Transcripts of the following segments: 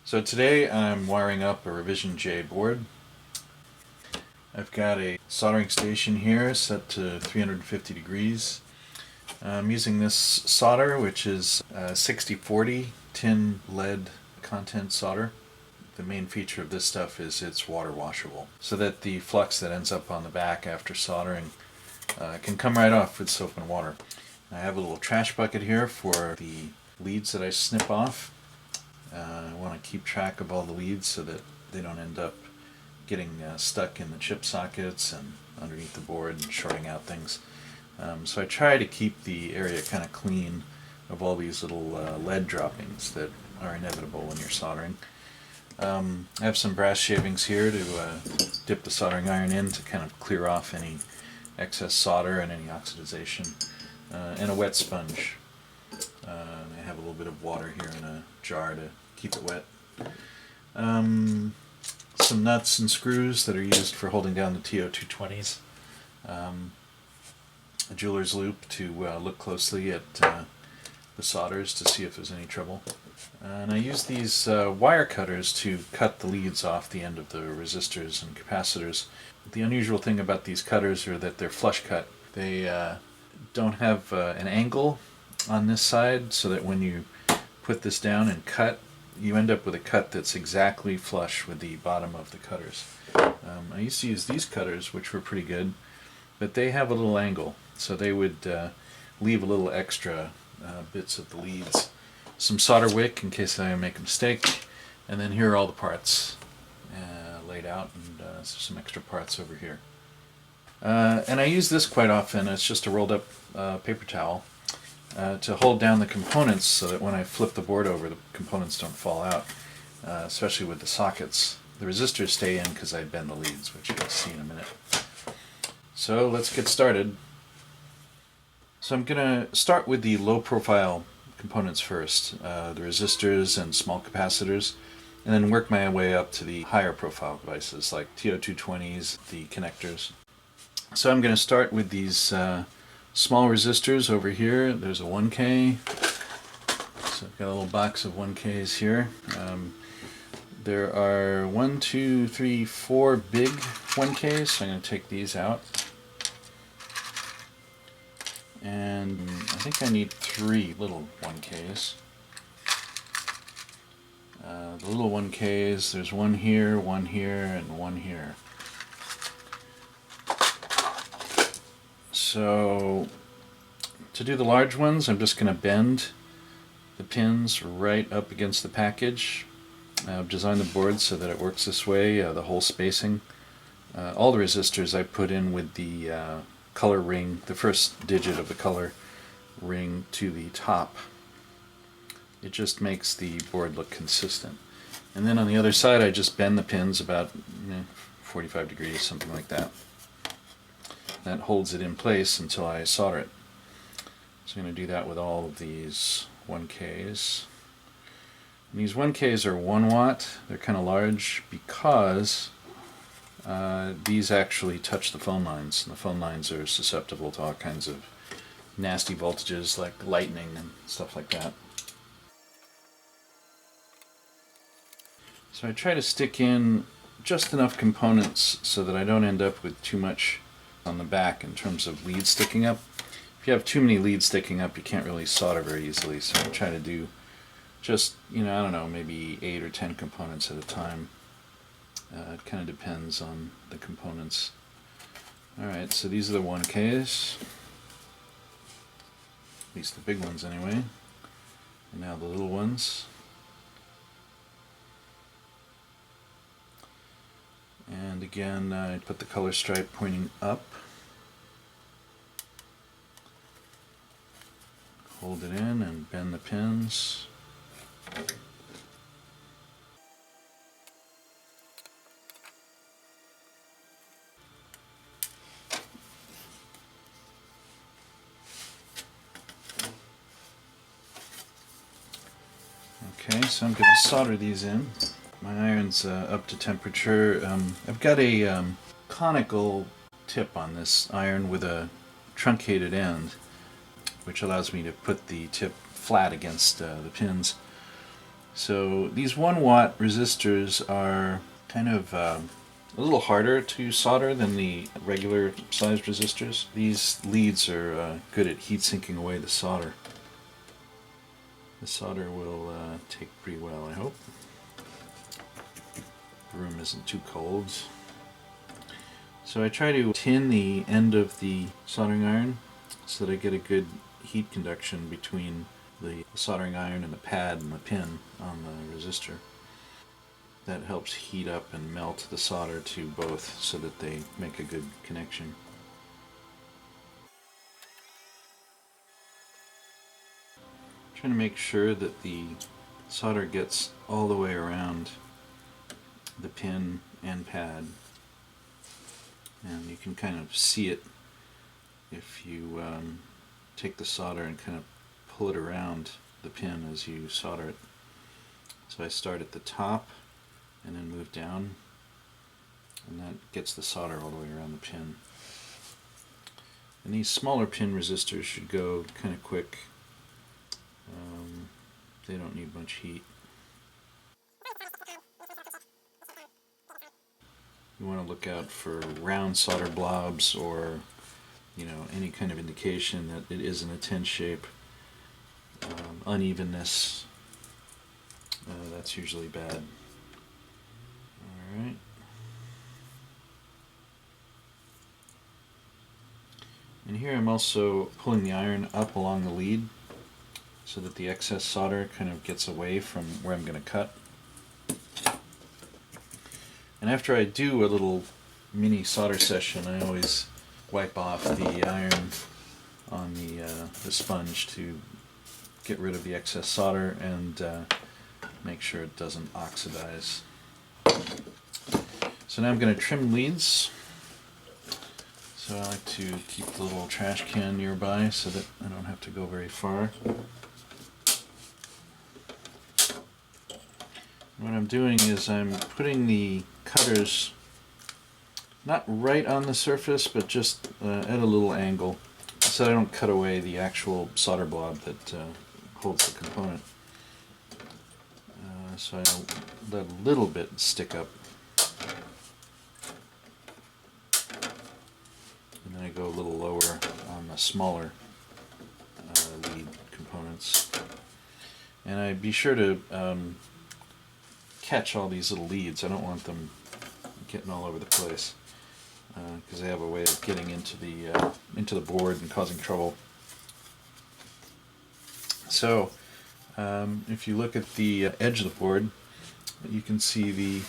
So today I'm wiring up a REV-J board. I've got a soldering station here set to 350 degrees. I'm using this solder, which is 6040 tin lead content solder. The main feature of this stuff is it's water washable, so that the flux that ends up on the back after soldering can come right off with soap and water. I have a little trash bucket here for the leads that I snip off. I want to keep track of all the leads so that they don't end up getting stuck in the chip sockets and underneath the board and shorting out things. So I try to keep the area kind of clean of all these little lead droppings that are inevitable when you're soldering. I have some brass shavings here to dip the soldering iron in to kind of clear off any excess solder and any oxidization, and a wet sponge. I have a little bit of water here in a jar to keep it wet. Some nuts and screws that are used for holding down the TO220s. A jeweler's loop to look closely at the solders to see if there's any trouble. And I use these wire cutters to cut the leads off the end of the resistors and capacitors. The unusual thing about these cutters are that they're flush cut. They don't have an angle on this side, so that when you put this down and cut, you end up with a cut that's exactly flush with the bottom of the cutters. I used to use these cutters, which were pretty good, but they have a little angle, so they would leave a little extra bits of the leads. Some solder wick in case I make a mistake, and then here are all the parts laid out, and some extra parts over here. And I use this quite often. It's just a rolled up paper towel to hold down the components so that when I flip the board over, the components don't fall out, especially with the sockets. The resistors stay in because I bend the leads, which you'll see in a minute. So let's get started. So I'm going to start with the low profile components first, the resistors and small capacitors, and then work my way up to the higher profile devices like TO220s, the connectors. So I'm going to start with these small resistors over here. There's a 1K. So I've got a little box of 1Ks here. There are 1, 2, 3, 4 big 1Ks, so I'm going to take these out. And I think I need 3 little 1Ks. The little 1Ks, there's one here, and one here. So to do the large ones, I'm just going to bend the pins right up against the package. I've designed the board so that it works this way, the whole spacing. All the resistors I put in with the color ring, the first digit of the color ring to the top. It just makes the board look consistent. And then on the other side I just bend the pins about 45 degrees, something like that. That holds it in place until I solder it. So I'm going to do that with all of these 1Ks. And these 1Ks are 1 watt. They're kind of large because these actually touch the phone lines, and the phone lines are susceptible to all kinds of nasty voltages like lightning and stuff like that. So I try to stick in just enough components so that I don't end up with too much on the back in terms of leads sticking up. If you have too many leads sticking up, you can't really solder very easily, so I try to do just, I don't know, maybe 8 or 10 components at a time. It kind of depends on the components. Alright, so these are the 1Ks, at least the big ones anyway, and now the little ones. And again, I put the color stripe pointing up. Hold it in and bend the pins. Okay, so I'm going to solder these in. My iron's up to temperature. I've got a conical tip on this iron with a truncated end, which allows me to put the tip flat against the pins. So these 1-watt resistors are kind of a little harder to solder than the regular sized resistors. These leads are good at heat sinking away the solder. The solder will take pretty well, I hope. The room isn't too cold. So I try to tin the end of the soldering iron so that I get a good heat conduction between the soldering iron and the pad and the pin on the resistor. That helps heat up and melt the solder to both so that they make a good connection. Trying to make sure that the solder gets all the way around the pin and pad, and you can kind of see it if you take the solder and kind of pull it around the pin as you solder it. So I start at the top and then move down, and that gets the solder all the way around the pin. And these smaller pin resistors should go kind of quick. They don't need much heat. You want to look out for round solder blobs or any kind of indication that it isn't a 10 shape. Unevenness, that's usually bad. Alright. And here I'm also pulling the iron up along the lead so that the excess solder kind of gets away from where I'm going to cut. And after I do a little mini solder session, I always wipe off the iron on the sponge to get rid of the excess solder and make sure it doesn't oxidize. So now I'm going to trim leads. So I like to keep the little trash can nearby so that I don't have to go very far. What I'm doing is I'm putting the cutters not right on the surface, but just at a little angle, so I don't cut away the actual solder blob that holds the component. So I let a little bit stick up, and then I go a little lower on the smaller lead components. And I be sure to catch all these little leads. I don't want them getting all over the place because they have a way of getting into the board and causing trouble. So if you look at the edge of the board, you can see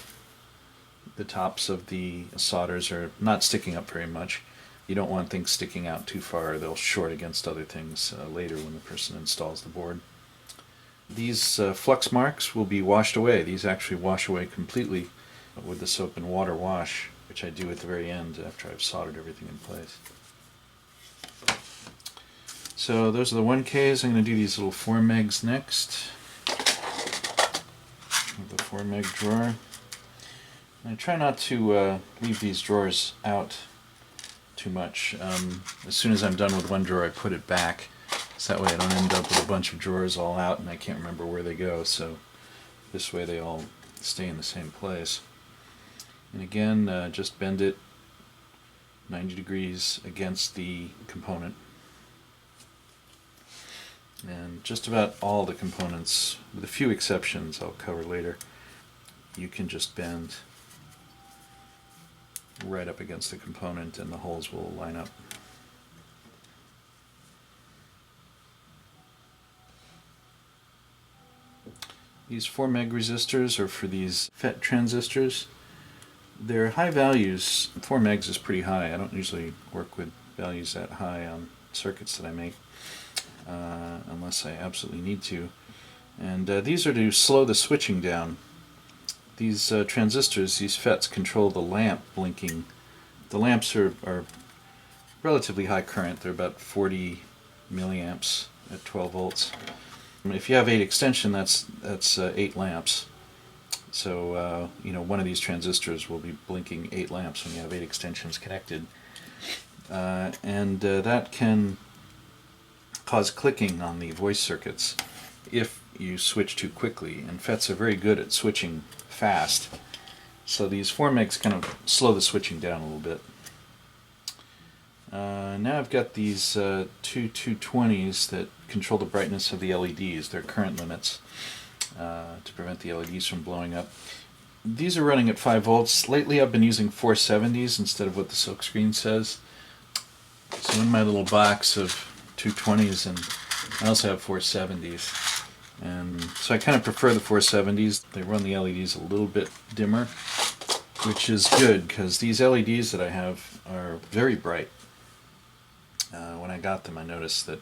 the tops of the solders are not sticking up very much. You don't want things sticking out too far. They'll short against other things later when the person installs the board. These flux marks will be washed away. These actually wash away completely with the soap and water wash, which I do at the very end after I've soldered everything in place. So those are the 1Ks. I'm going to do these little 4 megs next. The 4 meg drawer. I try not to leave these drawers out too much. As soon as I'm done with one drawer, I put it back. So that way I don't end up with a bunch of drawers all out and I can't remember where they go. So this way they all stay in the same place. And again, just bend it 90 degrees against the component. And just about all the components, with a few exceptions I'll cover later, you can just bend right up against the component and the holes will line up. These 4 meg resistors are for these FET transistors. They're high values. 4 megs is pretty high. I don't usually work with values that high on circuits that I make unless I absolutely need to. And these are to slow the switching down. These transistors, these FETs, control the lamp blinking. The lamps are relatively high current. They're about 40 milliamps at 12 volts. If you have 8 extension, that's 8 lamps. So one of these transistors will be blinking 8 lamps when you have 8 extensions connected, and that can cause clicking on the voice circuits. if you switch too quickly, and FETs are very good at switching fast. So these 4MeGs kind of slow the switching down a little bit. Now I've got these two 220s that control the brightness of the LEDs. They're current limits to prevent the LEDs from blowing up. These are running at 5 volts. Lately I've been using 470s instead of what the silkscreen says. So in my little box of 220s, and I also have 470s. And so I kind of prefer the 470s. They run the LEDs a little bit dimmer, which is good because these LEDs that I have are very bright. When I got them, I noticed that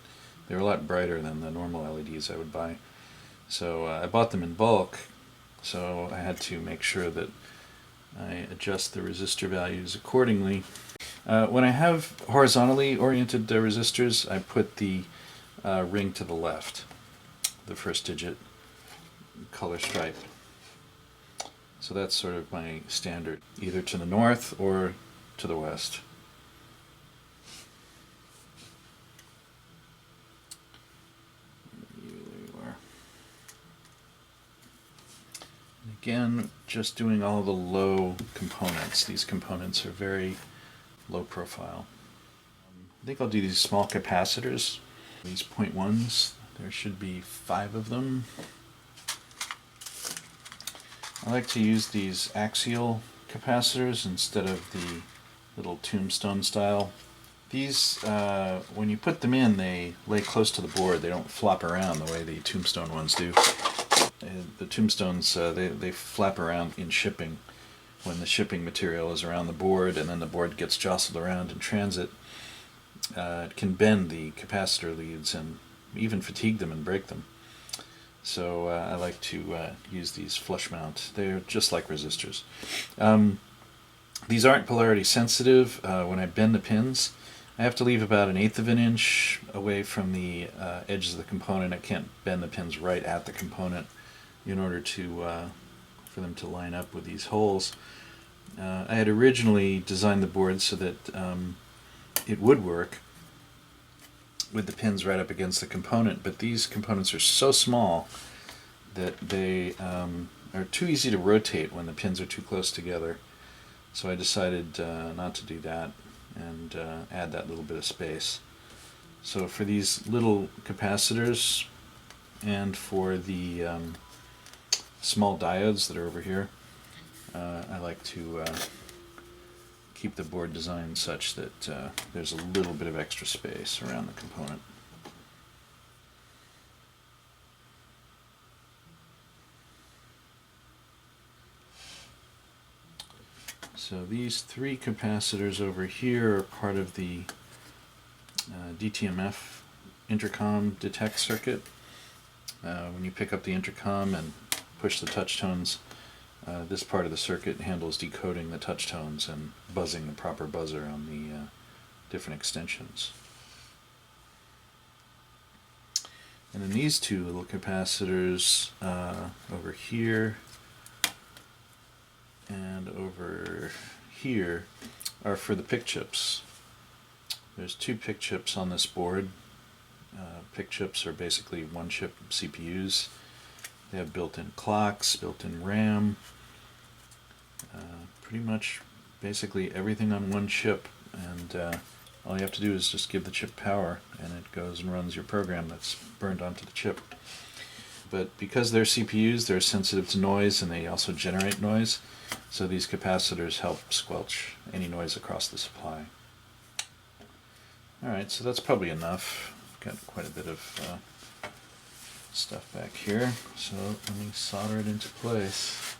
they were a lot brighter than the normal LEDs I would buy. So I bought them in bulk, so I had to make sure that I adjust the resistor values accordingly. When I have horizontally oriented resistors, I put the ring to the left, the first digit color stripe. So that's sort of my standard, either to the north or to the west. Again, just doing all the low components. These components are very low profile. I think I'll do these small capacitors, these 0.1s. There should be 5 of them. I like to use these axial capacitors instead of the little tombstone style. These, when you put them in, they lay close to the board. They don't flop around the way the tombstone ones do. The tombstones, they flap around in shipping when the shipping material is around the board, and then the board gets jostled around in transit. It can bend the capacitor leads and even fatigue them and break them. So I like to use these flush mount. They're just like resistors. These aren't polarity sensitive. When I bend the pins, I have to leave about 1/8 of an inch away from the edges of the component. I can't bend the pins right at the component in order to for them to line up with these holes. I had originally designed the board so that it would work with the pins right up against the component, but these components are so small that they are too easy to rotate when the pins are too close together. So I decided not to do that and add that little bit of space. So for these little capacitors and for the small diodes that are over here, I like to keep the board designed such that there's a little bit of extra space around the component. So these 3 capacitors over here are part of the DTMF intercom detect circuit. When you pick up the intercom and push the touch tones, this part of the circuit handles decoding the touch tones and buzzing the proper buzzer on the different extensions. And then these 2 little capacitors over here and over here are for the PIC chips. There's 2 PIC chips on this board. PIC chips are basically one-chip CPUs. They have built-in clocks, built-in RAM, pretty much basically everything on one chip, and all you have to do is just give the chip power and it goes and runs your program that's burned onto the chip. But because they're CPUs, they're sensitive to noise and they also generate noise, so these capacitors help squelch any noise across the supply. Alright, so that's probably enough. Got quite a bit of stuff back here, so let me solder it into place.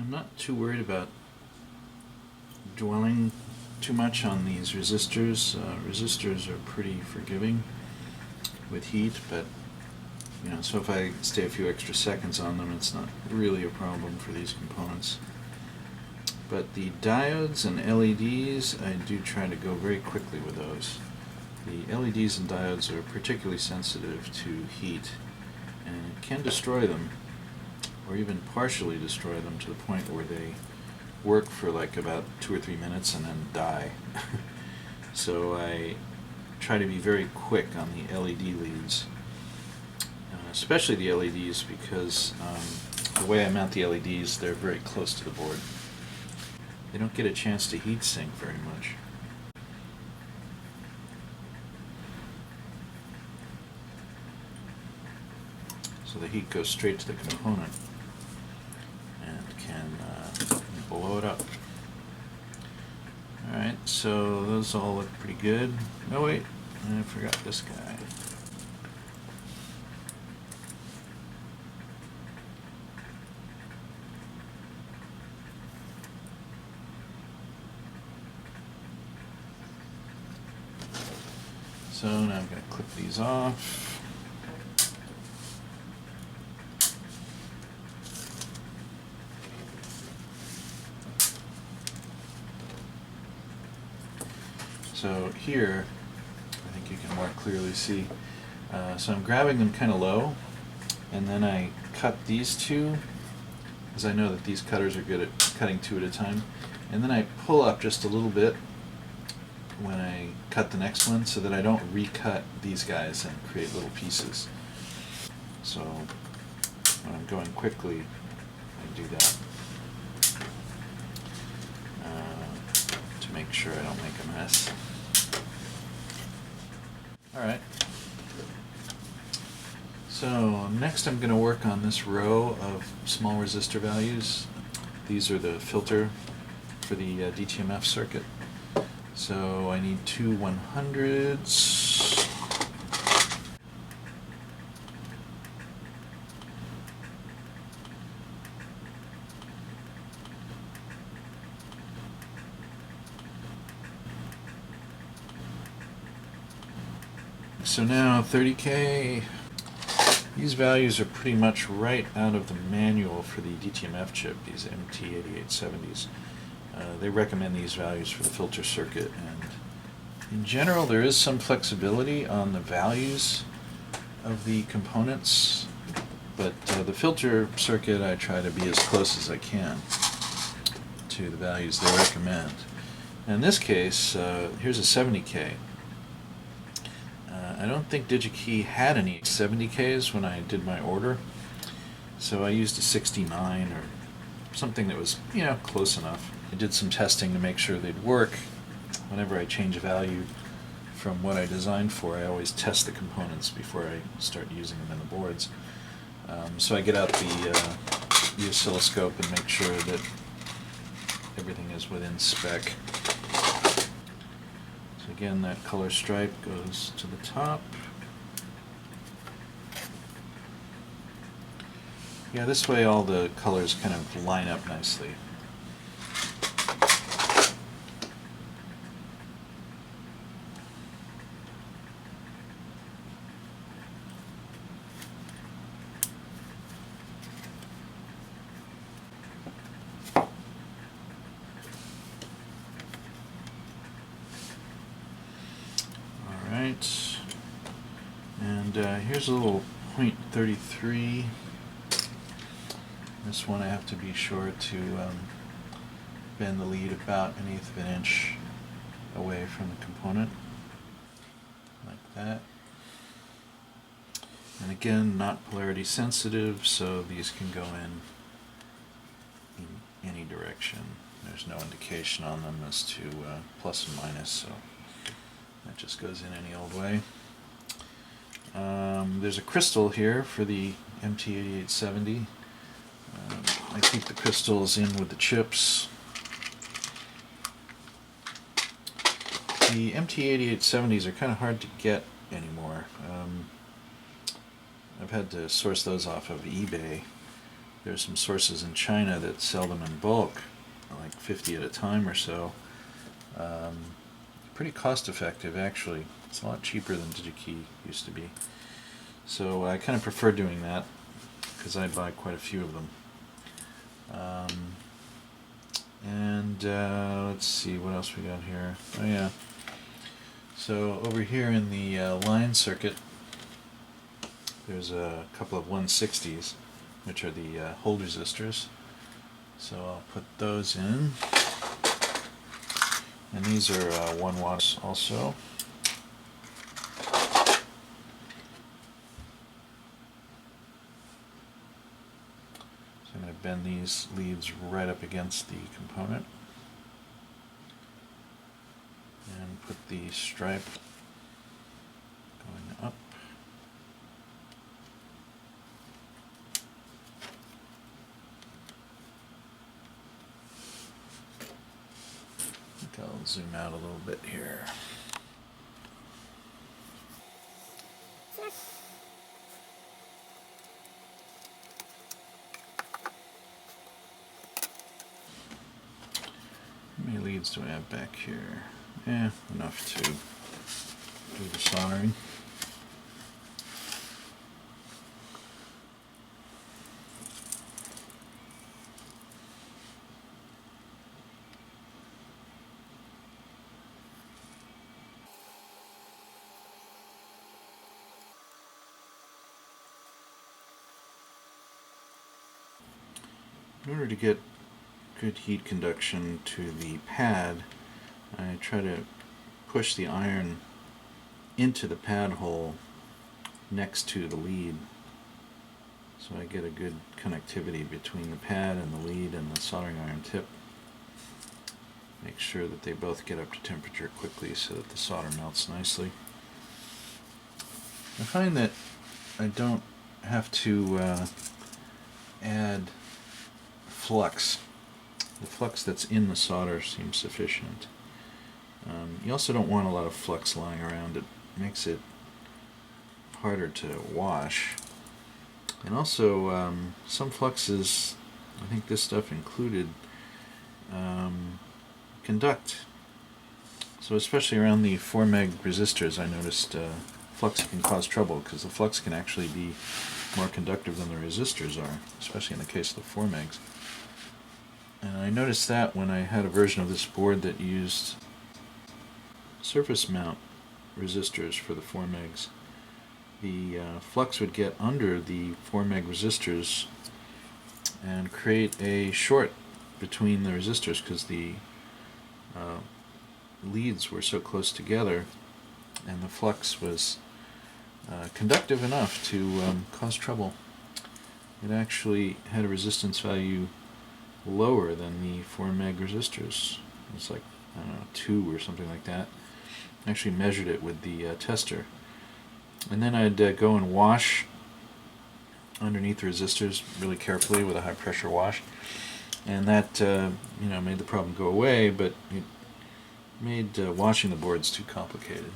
I'm not too worried about dwelling too much on these resistors. Resistors are pretty forgiving with heat, but so if I stay a few extra seconds on them, it's not really a problem for these components. But the diodes and LEDs, I do try to go very quickly with those. The LEDs and diodes are particularly sensitive to heat, and it can destroy them, or even partially destroy them to the point where they work for like about 2 or 3 minutes and then die. So I try to be very quick on the LED leads, especially the LEDs, because the way I mount the LEDs, they're very close to the board. They don't get a chance to heat sink very much. So the heat goes straight to the component and can blow it up. Alright, so those all look pretty good. Oh wait, I forgot this guy. So now I'm going to clip these off. So here, I think you can more clearly see, so I'm grabbing them kind of low, and then I cut these two, because I know that these cutters are good at cutting 2 at a time, and then I pull up just a little bit when I cut the next one, so that I don't recut these guys and create little pieces. So when I'm going quickly, I do that to make sure I don't make a mess. Alright, so next I'm going to work on this row of small resistor values. These are the filter for the DTMF circuit. So I need 2 100s. So now 30K. These values are pretty much right out of the manual for the DTMF chip, these MT8870s. They recommend these values for the filter circuit, and in general there is some flexibility on the values of the components, but the filter circuit I try to be as close as I can to the values they recommend. In this case, here's a 70K. I don't think DigiKey had any 70Ks when I did my order, so I used a 69 or something that was, close enough. I did some testing to make sure they'd work. Whenever I change a value from what I designed for, I always test the components before I start using them in the boards. So I get out the oscilloscope and make sure that everything is within spec. So again, that color stripe goes to the top. Yeah, this way all the colors kind of line up nicely. Alright, and here's a little .33. This one I have to be sure to bend the lead about 1/8 of an inch away from the component, like that. And again, not polarity sensitive, so these can go in any direction. There's no indication on them as to plus and minus, so that just goes in any old way. There's a crystal here for the MT8870. I keep the crystals in with the chips. The MT8870s are kind of hard to get anymore. I've had to source those off of eBay, There's some sources in China that sell them in bulk, like 50 at a time or so. Pretty cost effective, actually. It's a lot cheaper than DigiKey used to be. So I kind of prefer doing that because I buy quite a few of them. Let's see what else we got here. Oh yeah. So over here in the line circuit, there's a couple of 160s, which are the hold resistors. So I'll put those in. And these are 1 watts also. So I'm going to bend these leads right up against the component. And put the stripe going up. I think I'll zoom out a little bit here. How many leads do I have back here? Enough to do the soldering. In order to get good heat conduction to the pad, I try to push the iron into the pad hole next to the lead, so I get a good connectivity between the pad and the lead and the soldering iron tip. Make sure that they both get up to temperature quickly so that the solder melts nicely. I find that I don't have to add flux. The flux that's in the solder seems sufficient. You also don't want a lot of flux lying around. It makes it harder to wash. And also, some fluxes, I think this stuff included, conduct. So especially around the 4 meg resistors, I noticed flux can cause trouble because the flux can actually be more conductive than the resistors are, especially in the case of the 4 megs. And I noticed that when I had a version of this board that used surface mount resistors for the 4 megs, the flux would get under the 4 meg resistors and create a short between the resistors because the leads were so close together, and the flux was conductive enough to cause trouble. It actually had a resistance value lower than the 4 meg resistors. It's like, I don't know, 2 or something like that. I actually measured it with the tester. And then I'd go and wash underneath the resistors really carefully with a high pressure wash. And that made the problem go away, but it made washing the boards too complicated.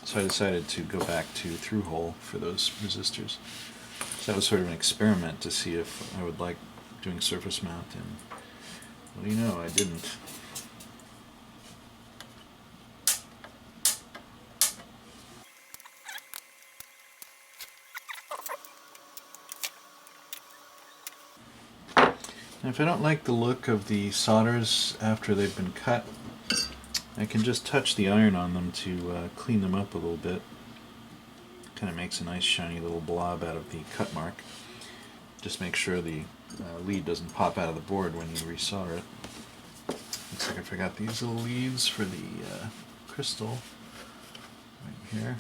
So I decided to go back to through hole for those resistors. So that was sort of an experiment to see if I would like doing surface mount, and what do you know, I didn't. Now, if I don't like the look of the solders after they've been cut, I can just touch the iron on them to clean them up a little bit. Kind of makes a nice shiny little blob out of the cut mark. Just make sure the lead doesn't pop out of the board when you resolder it. Looks like I forgot these little leads for the crystal right here.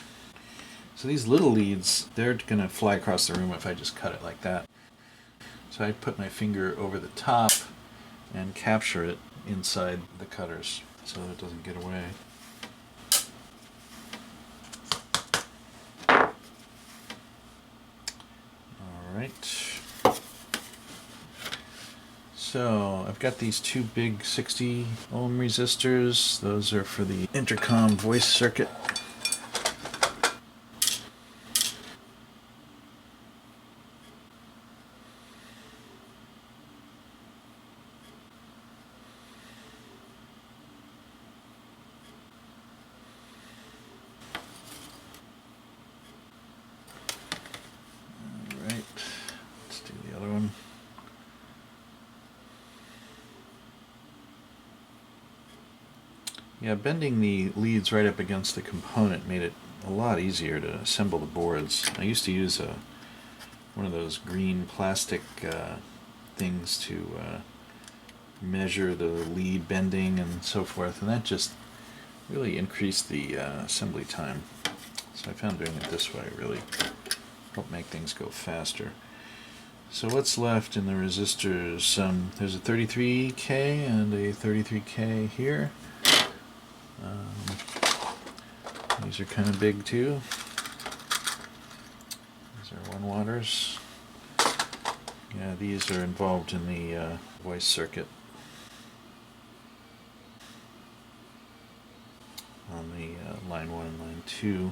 So these little leads, they're going to fly across the room if I just cut it like that. So I put my finger over the top and capture it inside the cutters so that it doesn't get away. Alright. So I've got these 2 big 60 ohm resistors. Those are for the intercom voice circuit. Yeah, bending the leads right up against the component made it a lot easier to assemble the boards. I used to use one of those green plastic things to measure the lead bending and so forth, and that just really increased the assembly time. So I found doing it this way really helped make things go faster. So what's left in the resistors? There's a 33K and a 33K here. These are kind of big too. These are 1 waters. Yeah, these are involved in the voice circuit on the line 1 and line 2.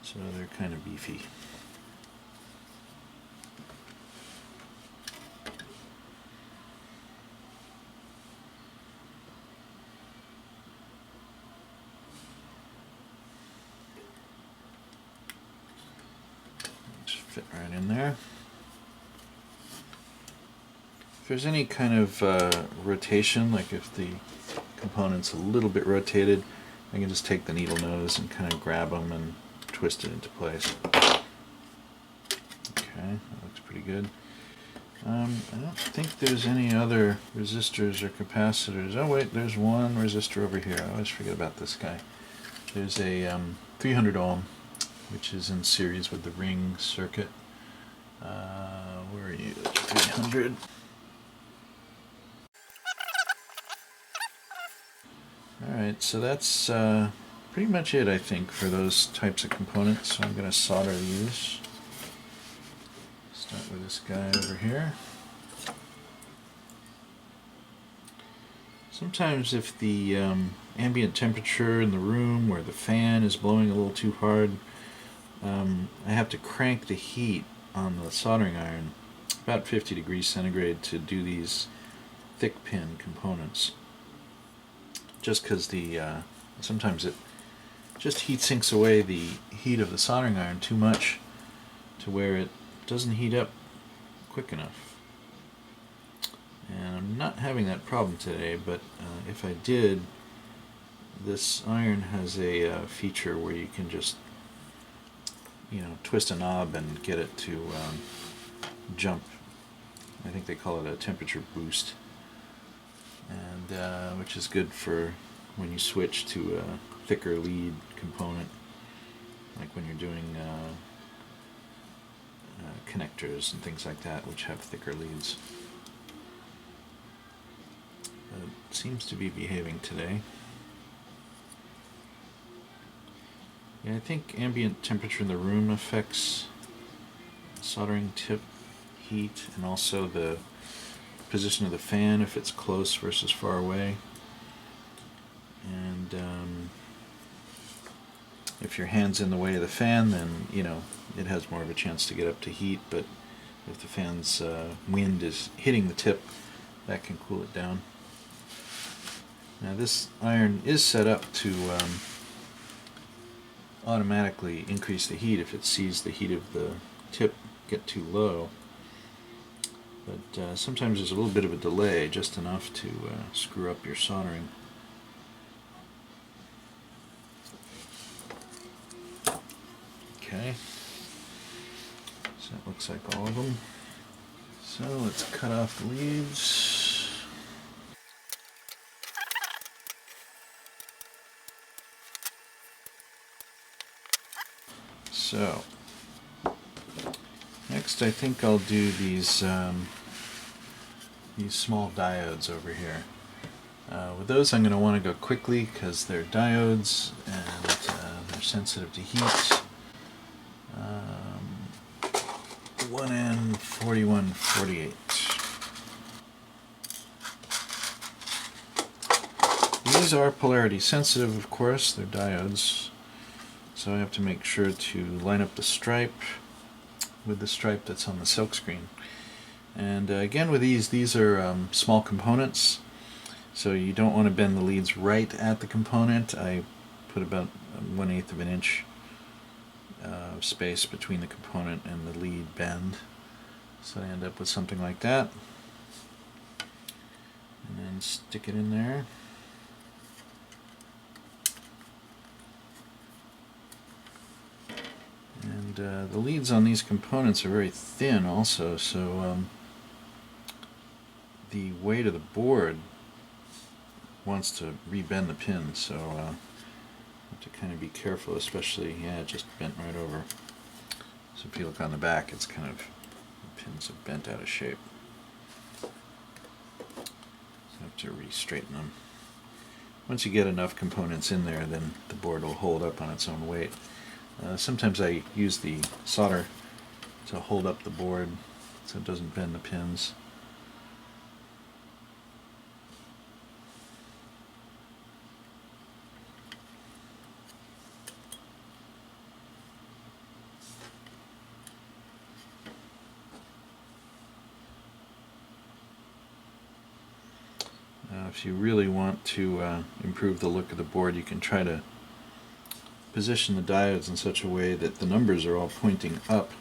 So they're kind of beefy. Fit right in there. If there's any kind of rotation, like if the component's a little bit rotated, I can just take the needle nose and kind of grab them and twist it into place. Okay, that looks pretty good. I don't think there's any other resistors or capacitors. Oh wait, there's one resistor over here. I always forget about this guy. There's a 300 ohm, which is in series with the ring circuit. Where are you? 300. Alright, so that's pretty much it, I think, for those types of components. So I'm going to solder these. Start with this guy over here. Sometimes if the ambient temperature in the room or the fan is blowing a little too hard, I have to crank the heat on the soldering iron about 50 degrees centigrade to do these thick pin components. Just because sometimes it just heat sinks away the heat of the soldering iron too much to where it doesn't heat up quick enough. And I'm not having that problem today, but if I did, this iron has a feature where you can just twist a knob and get it to jump. I think they call it a temperature boost, and which is good for when you switch to a thicker lead component, like when you're doing connectors and things like that, which have thicker leads. But it seems to be behaving today. Yeah, I think ambient temperature in the room affects soldering tip heat, and also the position of the fan, if it's close versus far away. And if your hand's in the way of the fan, then it has more of a chance to get up to heat. But if the fan's wind is hitting the tip, that can cool it down. Now this iron is set up to automatically increase the heat if it sees the heat of the tip get too low. But sometimes there's a little bit of a delay, just enough to screw up your soldering. Okay, so that looks like all of them. So let's cut off the leads. So next I think I'll do these small diodes over here. With those I'm going to want to go quickly because they're diodes and they're sensitive to heat. 1N4148. These are polarity sensitive, of course, they're diodes. So I have to make sure to line up the stripe with the stripe that's on the silk screen. And again with these are small components, so you don't want to bend the leads right at the component. I put about 1/8 of an inch space between the component and the lead bend. So I end up with something like that. And then stick it in there. And the leads on these components are very thin also, so the weight of the board wants to rebend the pin, so have to kind of be careful, especially, yeah, it just bent right over. So if you look on the back, it's kind of, the pins have bent out of shape. So I have to re-straighten them. Once you get enough components in there, then the board will hold up on its own weight. Sometimes I use the solder to hold up the board so it doesn't bend the pins. If you really want to improve the look of the board, you can try to position the diodes in such a way that the numbers are all pointing up.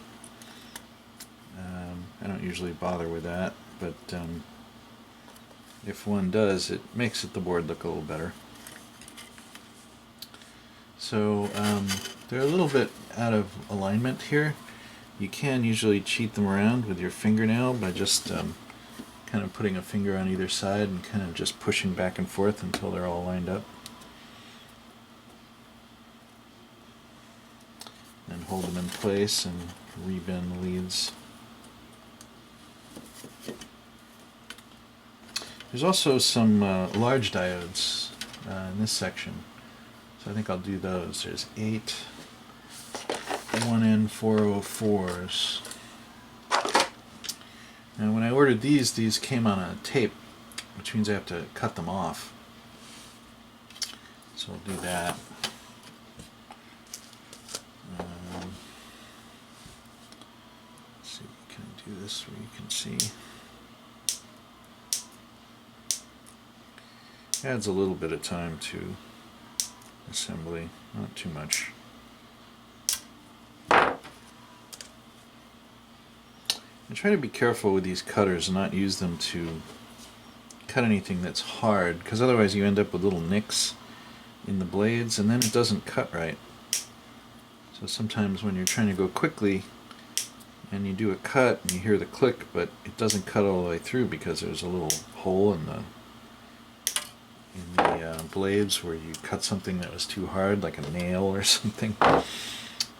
I don't usually bother with that, but if one does, it makes the board look a little better. So they're a little bit out of alignment here. You can usually cheat them around with your fingernail by just kind of putting a finger on either side and kind of just pushing back and forth until they're all lined up. And hold them in place and rebend the leads. There's also some large diodes in this section, so I think I'll do those. There's 8 1N404s. Now when I ordered these came on a tape, which means I have to cut them off. So I'll do that. Let's see, can I do this where you can see? Adds a little bit of time to assembly, not too much. I try to be careful with these cutters and not use them to cut anything that's hard, because otherwise you end up with little nicks in the blades and then it doesn't cut right. So sometimes when you're trying to go quickly and you do a cut and you hear the click, but it doesn't cut all the way through because there's a little hole in the blades where you cut something that was too hard, like a nail or something.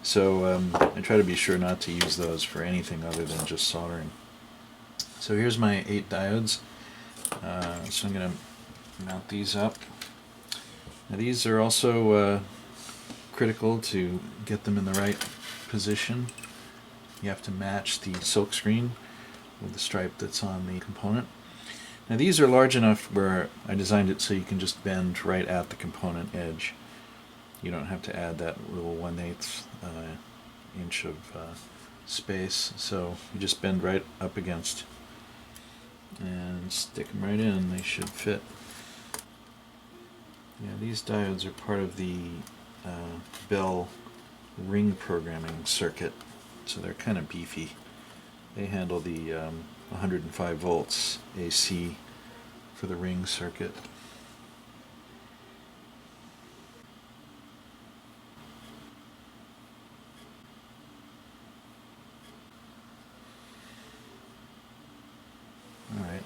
So I try to be sure not to use those for anything other than just soldering. So here's my 8 diodes. So I'm going to mount these up. Now these are also critical to get them in the right position. You have to match the silk screen with the stripe that's on the component. Now these are large enough where I designed it so you can just bend right at the component edge. You don't have to add that little 1/8 inch of space, so you just bend right up against and stick them right in. They should fit. Yeah, these diodes are part of the Bell ring programming circuit, so they're kind of beefy. They handle the 105 volts AC for the ring circuit. Alright,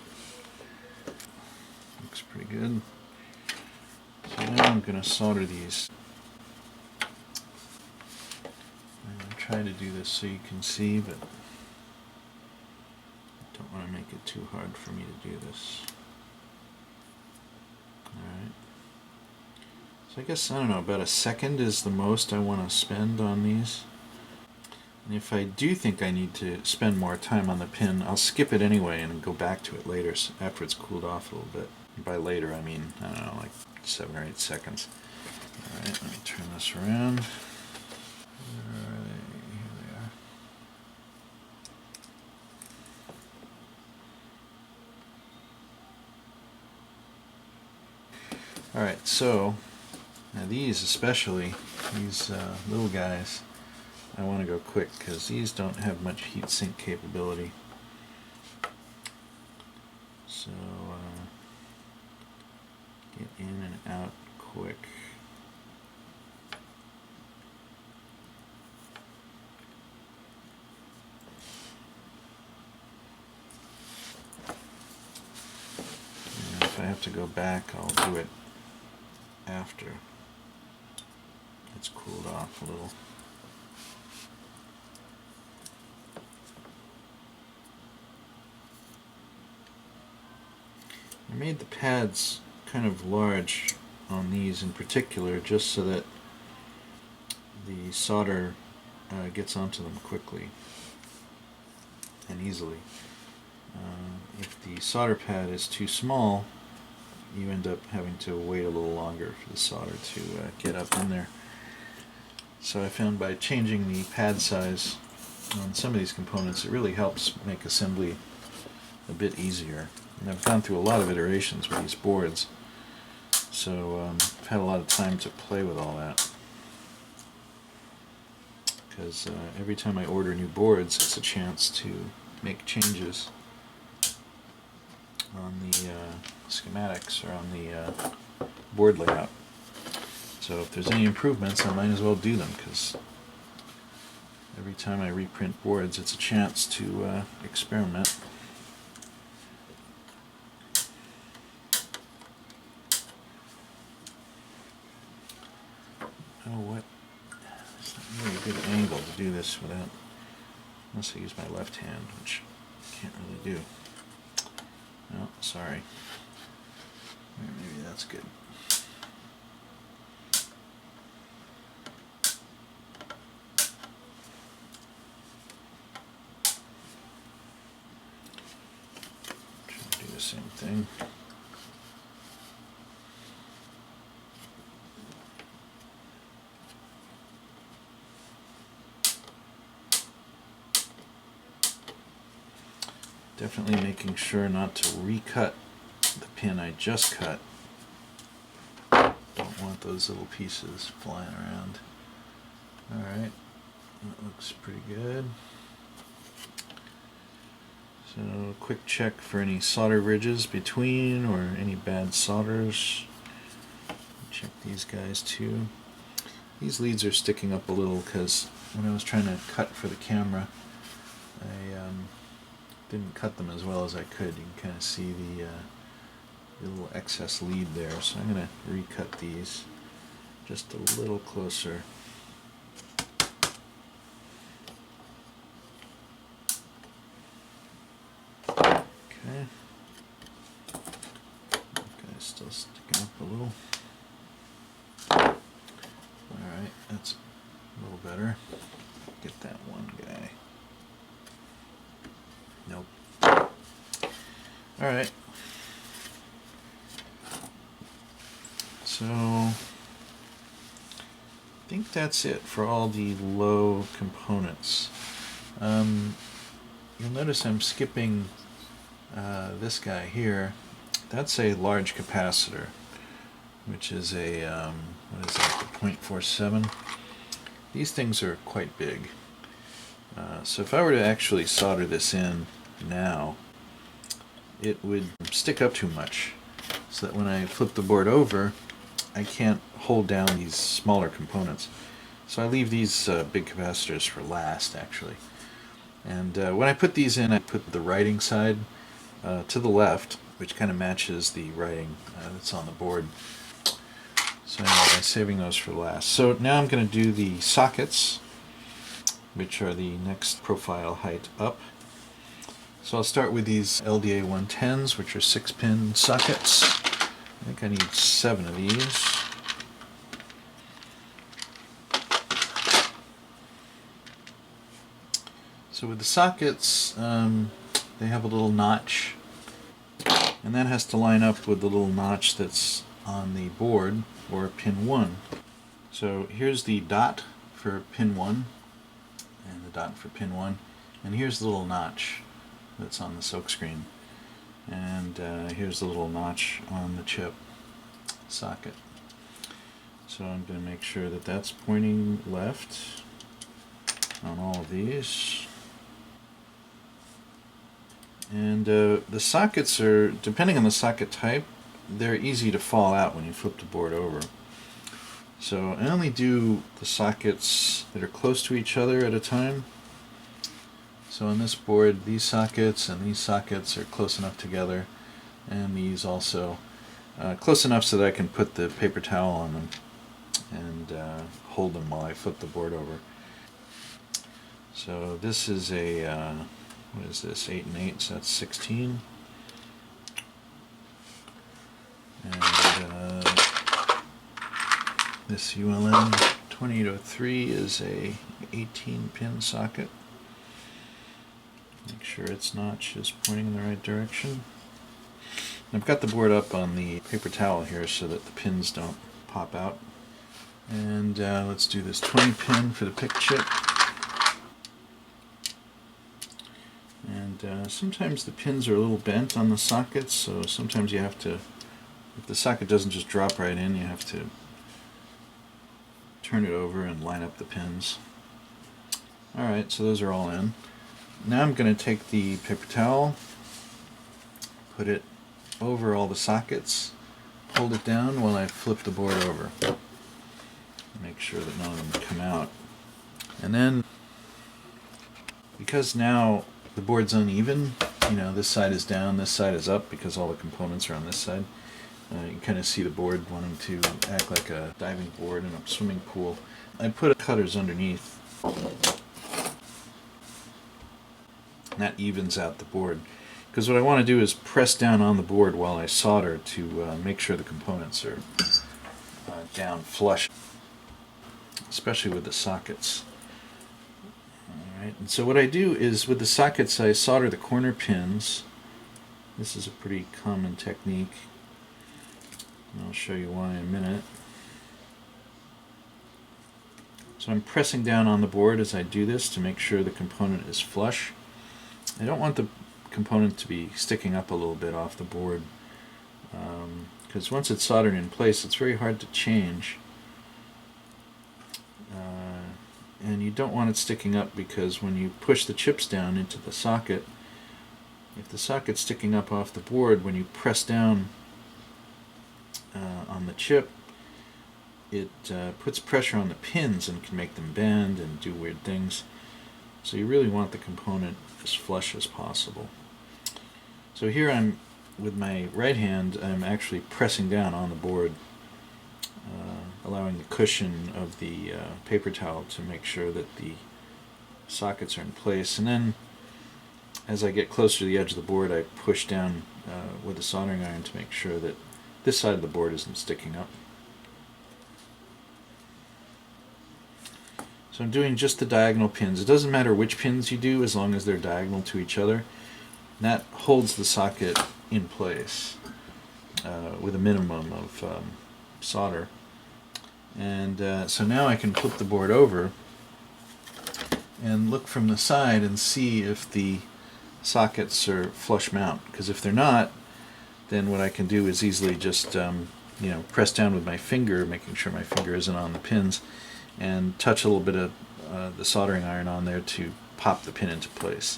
looks pretty good. So now I'm going to solder these. I'm trying to do this so you can see, but I don't want to make it too hard for me to do this. Alright. So I guess, I don't know, about a second is the most I want to spend on these. And if I do think I need to spend more time on the pin, I'll skip it anyway and go back to it later after it's cooled off a little bit. And by later, I mean, I don't know, like 7 or 8 seconds. Alright, let me turn this around. Where are they? Here they are. Alright, so now these especially, these little guys, I want to go quick because these don't have much heat sink capability. So get in and out quick. have to go back, I'll do it after it's cooled off a little. I made the pads kind of large on these in particular just so that the solder gets onto them quickly and easily. If the solder pad is too small, you end up having to wait a little longer for the solder to get up in there. So I found by changing the pad size on some of these components, it really helps make assembly a bit easier. And I've gone through a lot of iterations with these boards, so I've had a lot of time to play with all that. Because every time I order new boards, it's a chance to make changes on the schematics or on the board layout. So if there's any improvements, I might as well do them, because every time I reprint boards, it's a chance to experiment. Oh, what? It's not really a good angle to do this without, unless I use my left hand, which I can't really do. Oh, sorry. Maybe that's good. Try to do the same thing. Definitely making sure not to recut the pin I just cut. Don't want those little pieces flying around. Alright, that looks pretty good. So, quick check for any solder ridges between or any bad solders. Check these guys too. These leads are sticking up a little because when I was trying to cut for the camera, I didn't cut them as well as I could. You can kind of see the little excess lead there, so I'm going to recut these just a little closer. Okay. Okay, still sticking up a little. Alright, that's a little better. Get that one guy. Nope. Alright. So, I think that's it for all the low components. You'll notice I'm skipping this guy here. That's a large capacitor, which is a, what is that, 0.47? These things are quite big. So if I were to actually solder this in now, it would stick up too much, so that when I flip the board over, I can't hold down these smaller components. So I leave these big capacitors for last, actually. And when I put these in, I put the writing side to the left, which kind of matches the writing that's on the board. So anyway, I'm saving those for last. So now I'm going to do the sockets, which are the next profile height up. So I'll start with these LDA 110s, which are 6-pin sockets. I think I need 7 of these. So with the sockets, they have a little notch, and that has to line up with the little notch that's on the board, or pin 1. So here's the dot for pin 1, and the dot for pin 1, and here's the little notch that's on the silk screen, and here's the little notch on the chip socket. So I'm going to make sure that that's pointing left on all of these. And the sockets are, depending on the socket type, they're easy to fall out when you flip the board over. So I only do the sockets that are close to each other at a time. So on this board, these sockets and these sockets are close enough together, and these also. close enough so that I can put the paper towel on them and hold them while I flip the board over. So this is a, what is this, 8 and 8, so that's 16. And this ULN 2803 is a 18-pin socket. Make sure its notch is pointing in the right direction. I've got the board up on the paper towel here so that the pins don't pop out. And let's do this 20-pin for the pick chip. And sometimes the pins are a little bent on the sockets, so sometimes you have to, if the socket doesn't just drop right in, you have to turn it over and line up the pins. Alright, so those are all in. Now I'm going to take the paper towel, put it over all the sockets, hold it down while I flip the board over. Make sure that none of them come out. And then, because now the board's uneven, you know, this side is down, this side is up because all the components are on this side. You can kind of see the board wanting to act like a diving board in a swimming pool. I put cutters underneath. That evens out the board. Because what I want to do is press down on the board while I solder to make sure the components are down flush, especially with the sockets. Alright, and so what I do is with the sockets I solder the corner pins. This is a pretty common technique. And I'll show you why in a minute. So I'm pressing down on the board as I do this to make sure the component is flush. I don't want the component to be sticking up a little bit off the board, because once it's soldered in place it's very hard to change, and you don't want it sticking up because when you push the chips down into the socket, if the socket's sticking up off the board, when you press down on the chip, it puts pressure on the pins and can make them bend and do weird things. So you really want the component as flush as possible. So here I'm, with my right hand, I'm actually pressing down on the board, allowing the cushion of the paper towel to make sure that the sockets are in place. And then as I get closer to the edge of the board, I push down with the soldering iron to make sure that this side of the board isn't sticking up. So I'm doing just the diagonal pins. It doesn't matter which pins you do as long as they're diagonal to each other. And that holds the socket in place with a minimum of solder. And so now I can flip the board over and look from the side and see if the sockets are flush mount. Because if they're not, then what I can do is easily just press down with my finger, making sure my finger isn't on the pins, and touch a little bit of the soldering iron on there to pop the pin into place.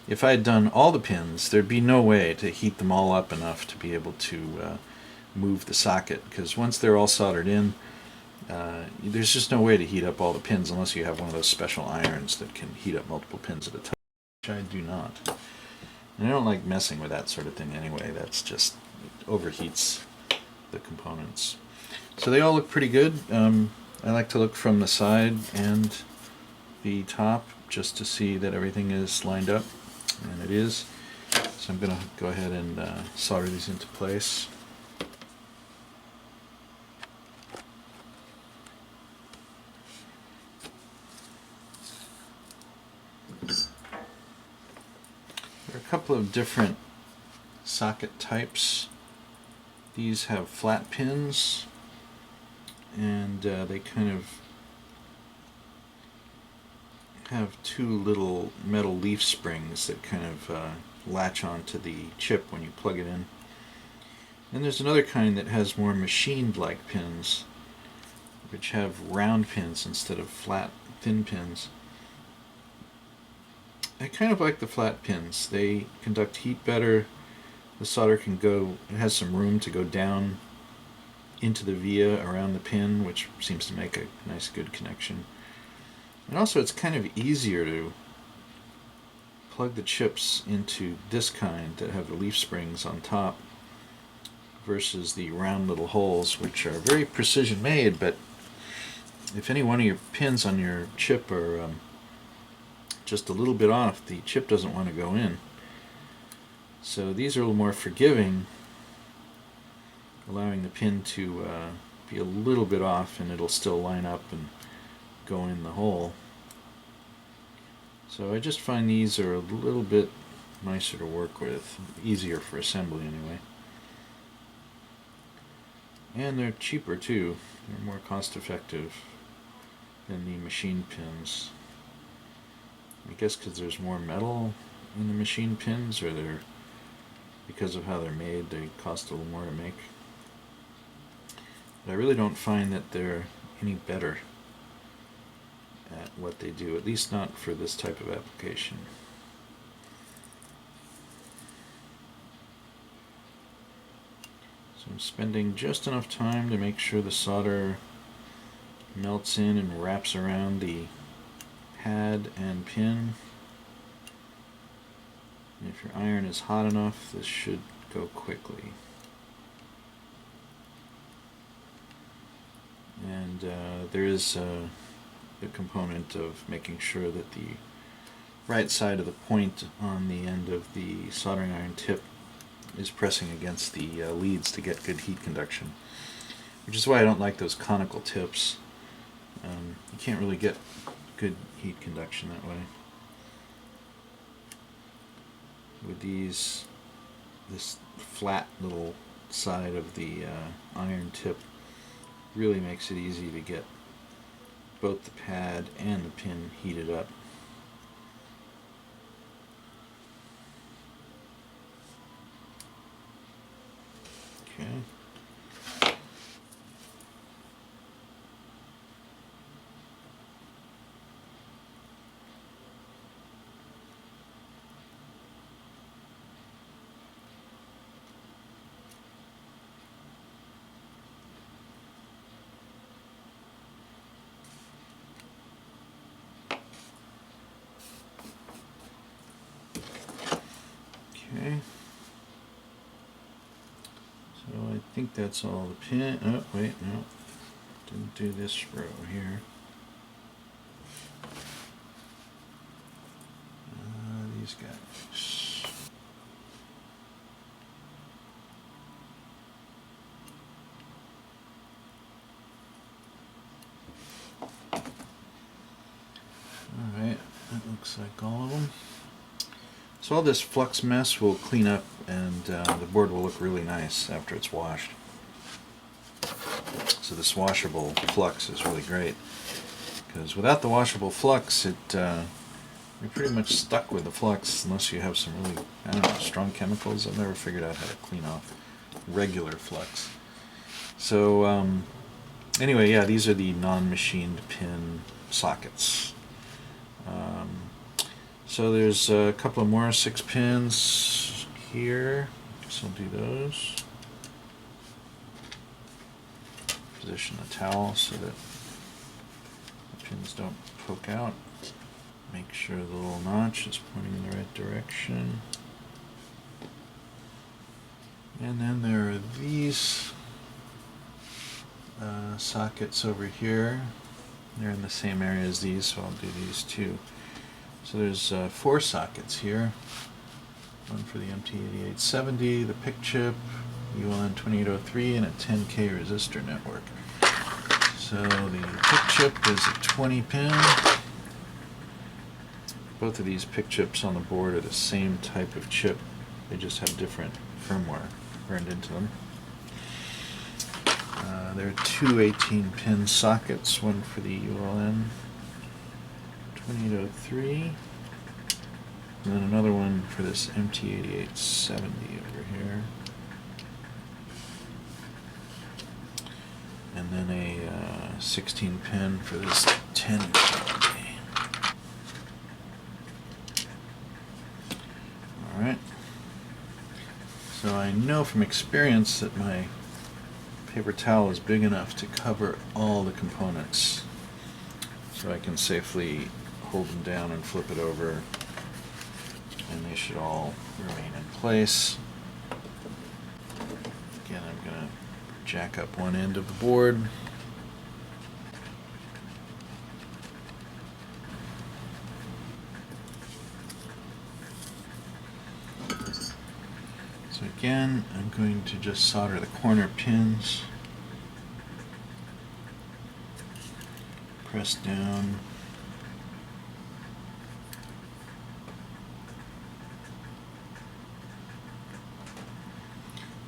If I had done all the pins, there'd be no way to heat them all up enough to be able to move the socket, because once they're all soldered in, there's just no way to heat up all the pins unless you have one of those special irons that can heat up multiple pins at a time, which I do not. And I don't like messing with that sort of thing anyway. That's just, it overheats the components. So they all look pretty good. I like to look from the side and the top just to see that everything is lined up, and it is. So I'm going to go ahead and solder these into place. There are a couple of different socket types. These have flat pins, and they kind of have two little metal leaf springs that kind of latch onto the chip when you plug it in. And there's another kind that has more machined-like pins, which have round pins instead of flat, thin pins. I kind of like the flat pins. They conduct heat better. The solder can go, it has some room to go down into the via around the pin, which seems to make a nice good connection. And also it's kind of easier to plug the chips into this kind that have the leaf springs on top versus the round little holes, which are very precision made, but if any one of your pins on your chip are just a little bit off, the chip doesn't want to go in. So these are a little more forgiving, allowing the pin to be a little bit off and it'll still line up and go in the hole. So I just find these are a little bit nicer to work with, easier for assembly anyway. And they're cheaper too, they're more cost effective than the machine pins. I guess because there's more metal in the machine pins, or they're, because of how they're made, they cost a little more to make. But I really don't find that they're any better at what they do, at least not for this type of application. So I'm spending just enough time to make sure the solder melts in and wraps around the pad and pin. And if your iron is hot enough, this should go quickly. And there is the component of making sure that the right side of the point on the end of the soldering iron tip is pressing against the leads to get good heat conduction, which is why I don't like those conical tips. You can't really get good heat conduction that way. With these, this flat little side of the iron tip really makes it easy to get both the pad and the pin heated up. Okay. Okay. So I think that's all the pin. Oh, wait, no. Didn't do this row here. These guys. Alright, that looks like all of them. So all this flux mess will clean up, and the board will look really nice after it's washed. So this washable flux is really great, because without the washable flux, you're pretty much stuck with the flux unless you have some really, I don't know, strong chemicals. I've never figured out how to clean off regular flux. So anyway, yeah, these are the non-machined pin sockets. So there's a couple of more 6 pins here. Guess I'll do those. Position the towel so that the pins don't poke out. Make sure the little notch is pointing in the right direction. And then there are these sockets over here. They're in the same area as these, so I'll do these too. So there's 4 sockets here. One for the MT8870, the PIC chip, ULN2803, and a 10K resistor network. So the PIC chip is a 20 pin. Both of these PIC chips on the board are the same type of chip. They just have different firmware burned into them. There are 2 18-pin sockets, one for the ULN 2803, and then another one for this MT8870 over here. And then a 16-pin for this 10K. Alright. So I know from experience that my paper towel is big enough to cover all the components, so I can safely hold them down and flip it over, and they should all remain in place. Again, I'm jack up one end of the board. So again, I'm going to just solder the corner pins. Press down.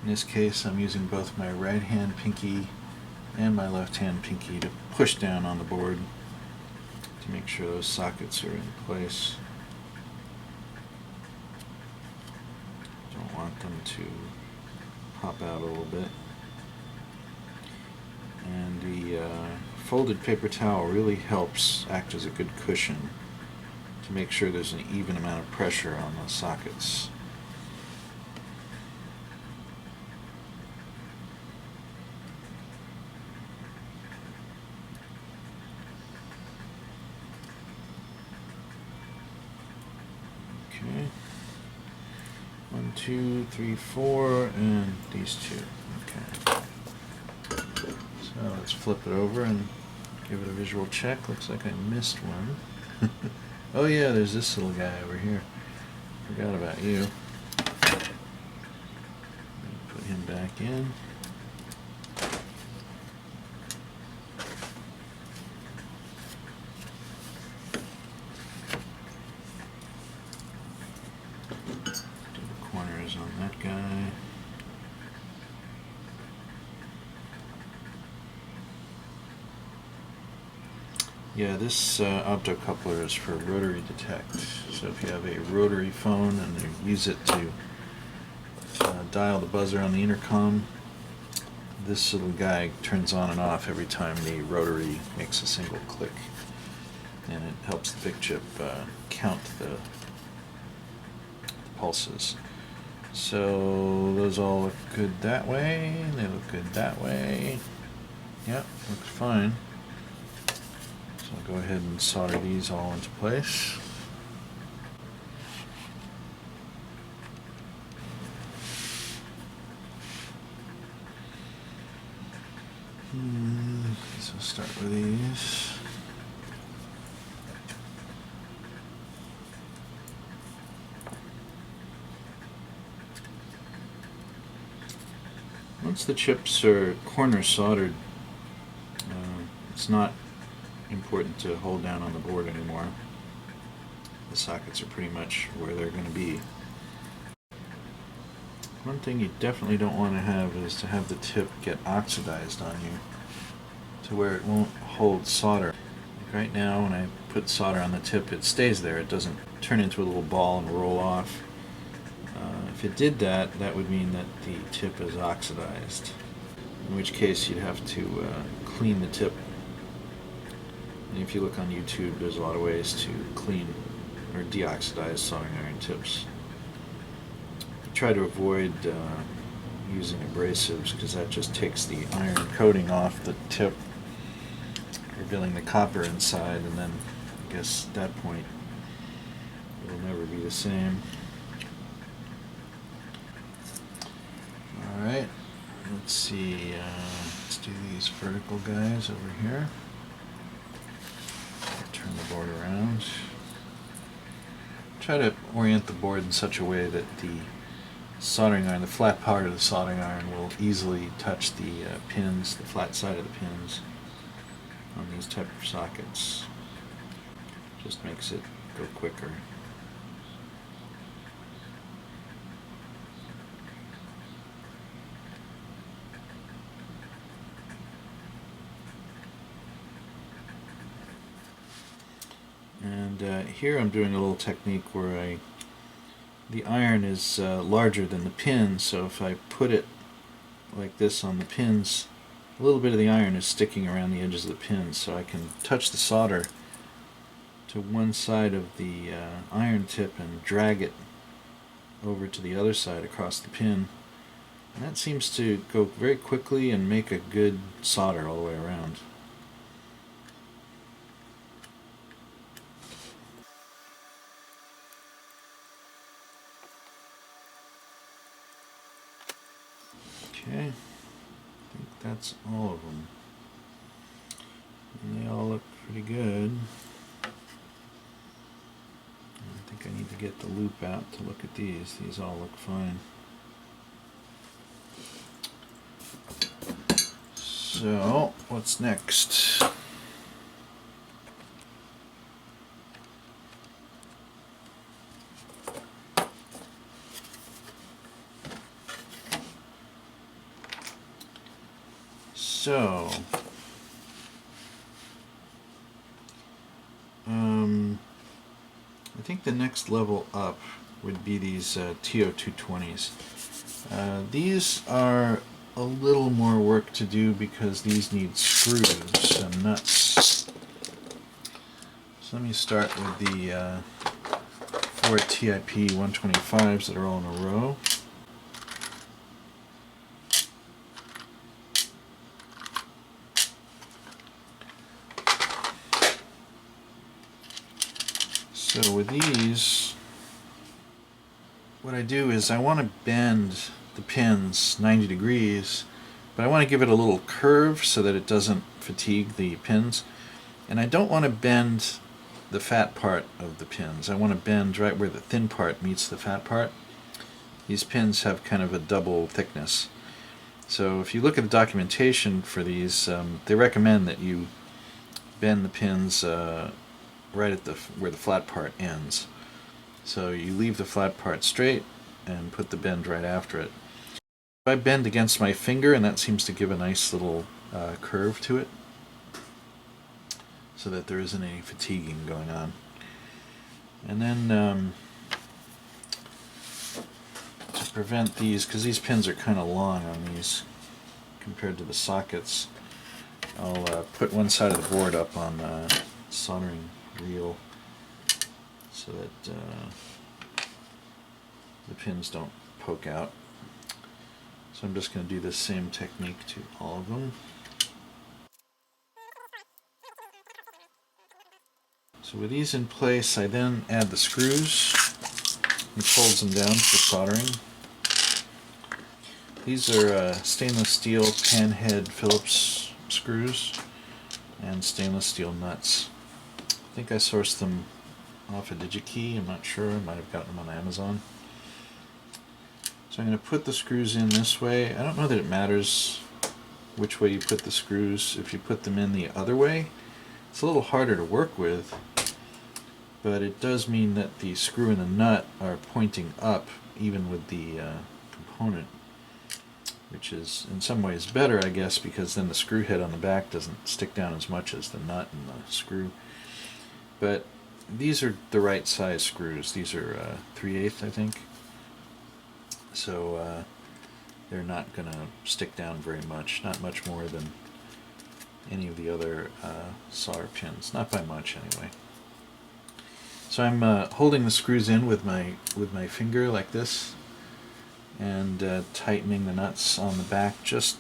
In this case, I'm using both my right hand pinky and my left hand pinky to push down on the board to make sure those sockets are in place. Don't want them to pop out a little bit. And the folded paper towel really helps act as a good cushion to make sure there's an even amount of pressure on the sockets. Okay. 1, 2, 3, 4, and these two. Okay. So let's flip it over and give it a visual check. Looks like I missed one. Oh yeah, there's this little guy over here. Forgot about you. Put him back in. Do the corners on that guy. Yeah, this optocoupler is for rotary detect. So if you have a rotary phone and you use it to dial the buzzer on the intercom, this little guy turns on and off every time the rotary makes a single click. And it helps the big chip count the pulses. So those all look good that way, they look good that way. Yep, looks fine. So I'll go ahead and solder these all into place. So start with these. Once the chips are corner soldered, it's not important to hold down on the board anymore. The sockets are pretty much where they're going to be. One thing you definitely don't want to have is to have the tip get oxidized on you to where it won't hold solder. Like right now when I put solder on the tip, it stays there. It doesn't turn into a little ball and roll off. If it did that, that would mean that the tip is oxidized, in which case you'd have to clean the tip. And if you look on YouTube, there's a lot of ways to clean or deoxidize soldering iron tips. Try to avoid using abrasives because that just takes the iron coating off the tip, revealing the copper inside, and then I guess at that point it'll never be the same. Alright, let's see, let's do these vertical guys over here. Turn the board around. Try to orient the board in such a way that the soldering iron, the flat part of the soldering iron, will easily touch the pins, the flat side of the pins on these type of sockets. Just makes it go quicker. And here I'm doing a little technique where the iron is larger than the pin, so if I put it like this on the pins, a little bit of the iron is sticking around the edges of the pins, so I can touch the solder to one side of the iron tip and drag it over to the other side across the pin. And that seems to go very quickly and make a good solder all the way around. Okay, I think that's all of them. And they all look pretty good. I think I need to get the loop out to look at these. These all look fine. So, what's next? So, I think the next level up would be these TO220s. These are a little more work to do because these need screws and nuts. So let me start with the 4 TIP 125s that are all in a row. So with these, what I do is I want to bend the pins 90 degrees, but I want to give it a little curve so that it doesn't fatigue the pins. And I don't want to bend the fat part of the pins. I want to bend right where the thin part meets the fat part. These pins have kind of a double thickness. So if you look at the documentation for these, they recommend that you bend the pins right at where the flat part ends. So you leave the flat part straight and put the bend right after it. I bend against my finger, and that seems to give a nice little curve to it, so that there isn't any fatiguing going on. And then to prevent these, because these pins are kind of long on these compared to the sockets, I'll put one side of the board up on a soldering reel so that the pins don't poke out. So I'm just going to do the same technique to all of them. So with these in place, I then add the screws and fold them down for soldering. These are stainless steel panhead Phillips screws and stainless steel nuts. I think I sourced them off a DigiKey, I'm not sure, I might have gotten them on Amazon. So I'm going to put the screws in this way. I don't know that it matters which way you put the screws. If you put them in the other way, it's a little harder to work with, but it does mean that the screw and the nut are pointing up even with the component, which is in some ways better, I guess, because then the screw head on the back doesn't stick down as much as the nut and the screw. But these are the right size screws. These are 3/8, I think. So they're not going to stick down very much, not much more than any of the other solder pins, not by much anyway. So I'm holding the screws in with my finger like this, and tightening the nuts on the back just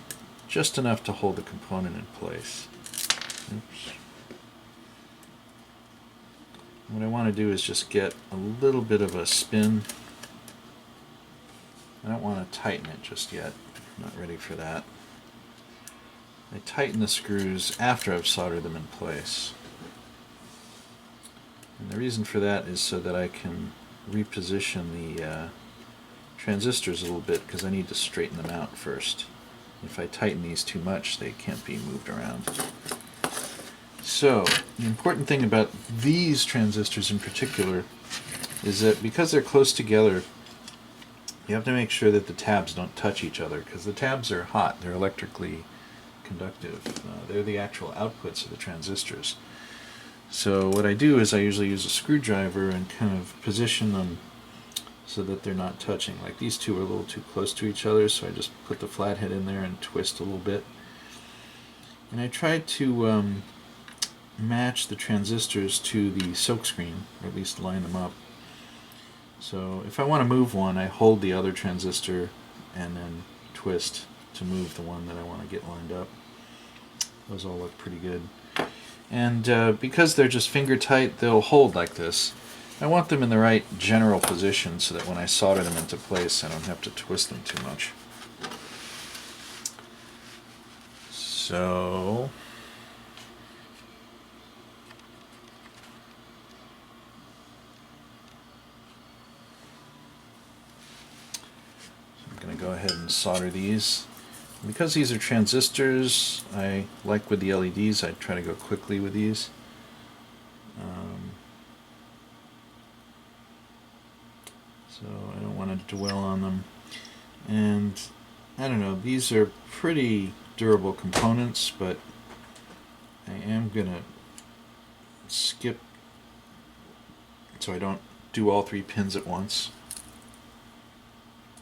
enough to hold the component in place. Oops. What I want to do is just get a little bit of a spin. I don't want to tighten it just yet. I'm not ready for that. I tighten the screws after I've soldered them in place. And the reason for that is so that I can reposition the transistors a little bit, because I need to straighten them out first. If I tighten these too much, they can't be moved around. So, the important thing about these transistors in particular is that because they're close together, you have to make sure that the tabs don't touch each other, because the tabs are hot, they're electrically conductive. They're the actual outputs of the transistors. So what I do is I usually use a screwdriver and kind of position them so that they're not touching. Like these two are a little too close to each other, so I just put the flathead in there and twist a little bit. And I try to match the transistors to the silkscreen, or at least line them up. So if I want to move one, I hold the other transistor and then twist to move the one that I want to get lined up. Those all look pretty good. And because they're just finger tight, they'll hold like this. I want them in the right general position so that when I solder them into place, I don't have to twist them too much. So I'm going to go ahead and solder these. Because these are transistors, I like with the LEDs, I try to go quickly with these. So I don't want to dwell on them. And I don't know, these are pretty durable components, but I am going to skip so I don't do all 3 pins at once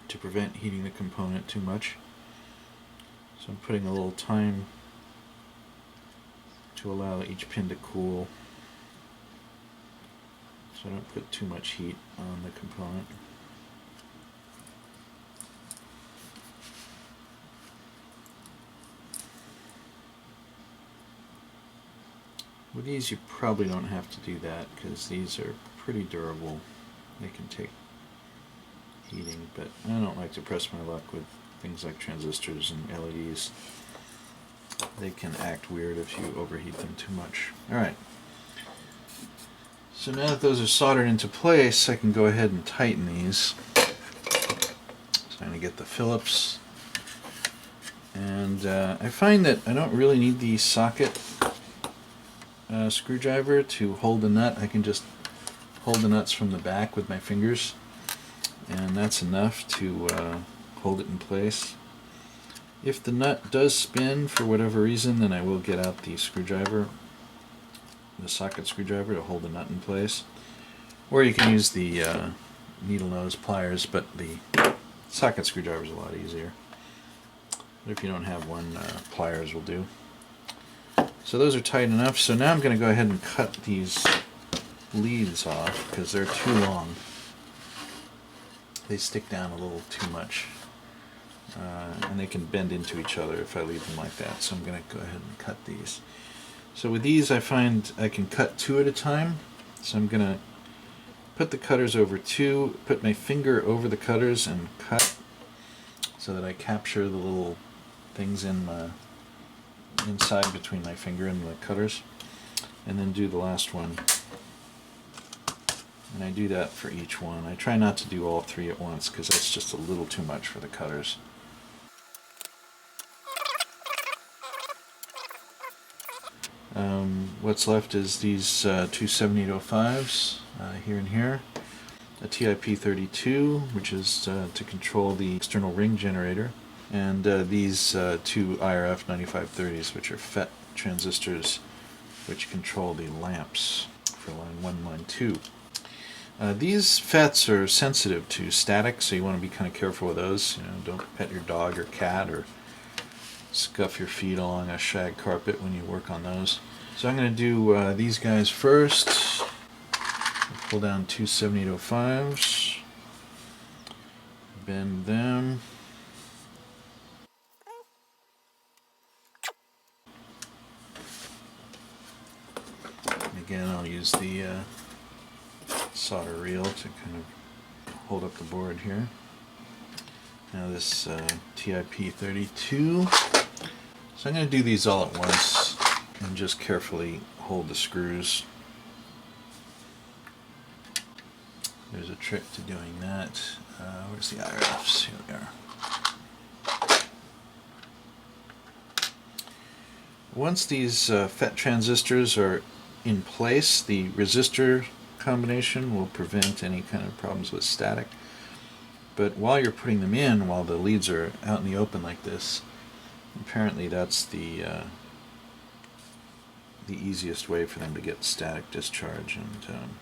to prevent heating the component too much. So I'm putting a little time to allow each pin to cool, so I don't put too much heat on the component. With these you probably don't have to do that because these are pretty durable. They can take heating, but I don't like to press my luck with things like transistors and LEDs. They can act weird if you overheat them too much. Alright, so now that those are soldered into place, I can go ahead and tighten these. So I'm going to get the Phillips, and I find that I don't really need the socket screwdriver to hold the nut. I can just hold the nuts from the back with my fingers, and that's enough to hold it in place. If the nut does spin for whatever reason, then I will get out the screwdriver, the socket screwdriver, to hold the nut in place. Or you can use the needle nose pliers, but the socket screwdriver is a lot easier. But if you don't have one, pliers will do. So those are tight enough. So now I'm going to go ahead and cut these leads off because they're too long. They stick down a little too much. And they can bend into each other if I leave them like that. So I'm going to go ahead and cut these. So with these I find I can cut 2 at a time. So I'm going to put the cutters over 2, put my finger over the cutters and cut so that I capture the little things in my inside between my finger and the cutters, and then do the last one. And I do that for each one. I try not to do all 3 at once because that's just a little too much for the cutters. What's left is these 2 7805s here and here, a TIP32, which is to control the external ring generator, and these 2 IRF 9530s, which are FET transistors, which control the lamps for line 1 and line 2. These FETs are sensitive to static, so you want to be kind of careful with those. You know, don't pet your dog or cat or scuff your feet along a shag carpet when you work on those. So I'm going to do these guys first. Pull down 2 7805s, bend them. Again, I'll use the solder reel to kind of hold up the board here. Now this TIP32. So I'm going to do these all at once and just carefully hold the screws. There's a trick to doing that. Where's the IRFs? Here we are. Once these FET transistors are in place, the resistor combination will prevent any kind of problems with static. But while you're putting them in, while the leads are out in the open like this, apparently that's the easiest way for them to get static discharge and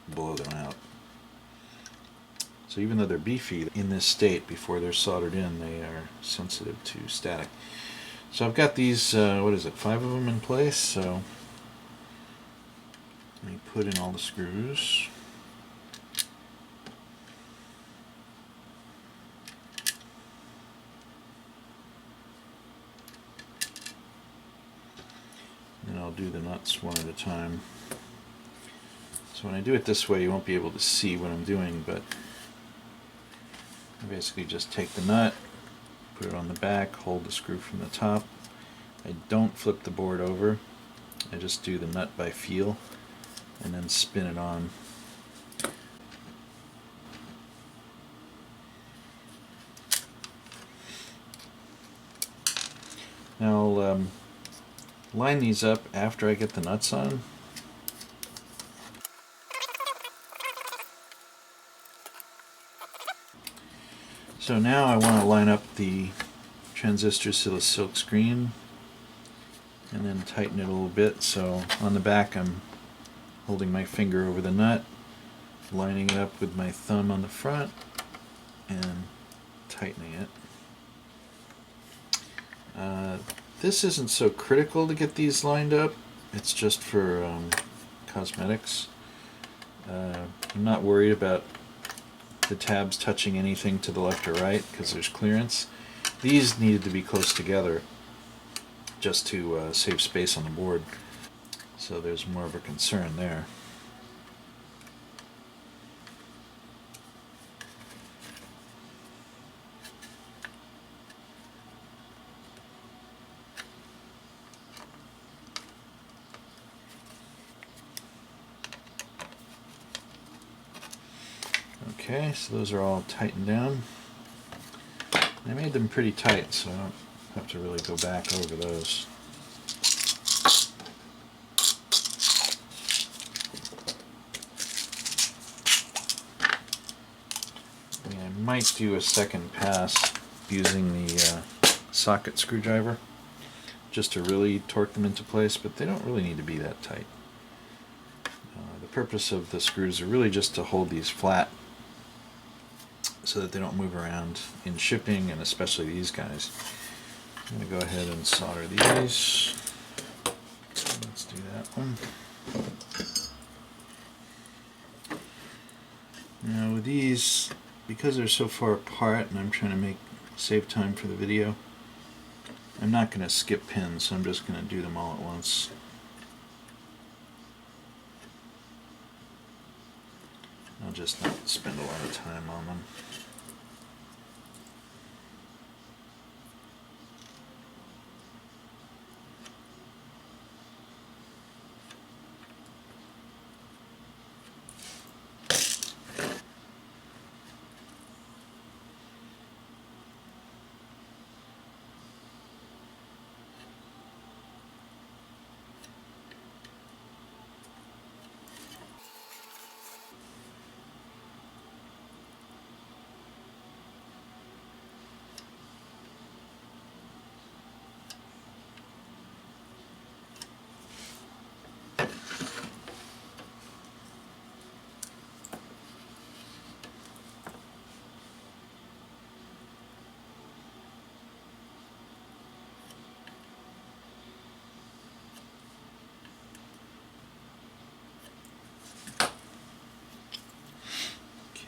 blow them out. So even though they're beefy in this state before they're soldered in, they are sensitive to static. So I've got these, 5 of them in place, so let me put in all the screws. And I'll do the nuts one at a time. So when I do it this way, you won't be able to see what I'm doing, but I basically just take the nut, put it on the back, hold the screw from the top, I don't flip the board over. I just do the nut by feel and then spin it on. Now I'll line these up after I get the nuts on. So now I want to line up the transistor silk screen and then tighten it a little bit. So on the back I'm holding my finger over the nut, lining it up with my thumb on the front and tightening it. This isn't so critical to get these lined up. It's just for cosmetics. I'm not worried about the tabs touching anything to the left or right because there's clearance. These needed to be close together just to save space on the board. So there's more of a concern there. Okay, so those are all tightened down. I made them pretty tight, so I don't have to really go back over those. I might do a second pass using the socket screwdriver just to really torque them into place, but they don't really need to be that tight. The purpose of the screws are really just to hold these flat so that they don't move around in shipping, and especially these guys. I'm going to go ahead and solder these. Let's do that one. Now with these, because they're so far apart and I'm trying to save time for the video, I'm not going to skip pins, so I'm just going to do them all at once. I'll just not spend a lot of time on them.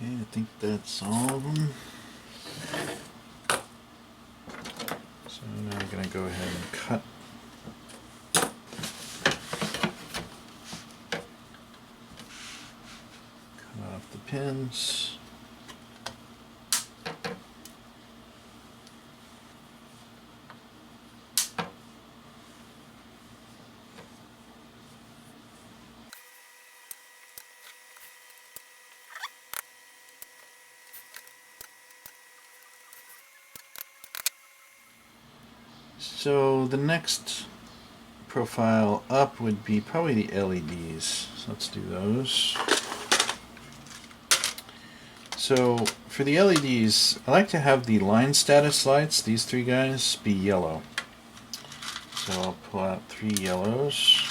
Okay, I think that's all of them. So now I'm going to go ahead and cut. Cut off the pins. So the next profile up would be probably the LEDs. So let's do those. So for the LEDs, I like to have the line status lights, these three guys, be yellow. So I'll pull out 3 yellows.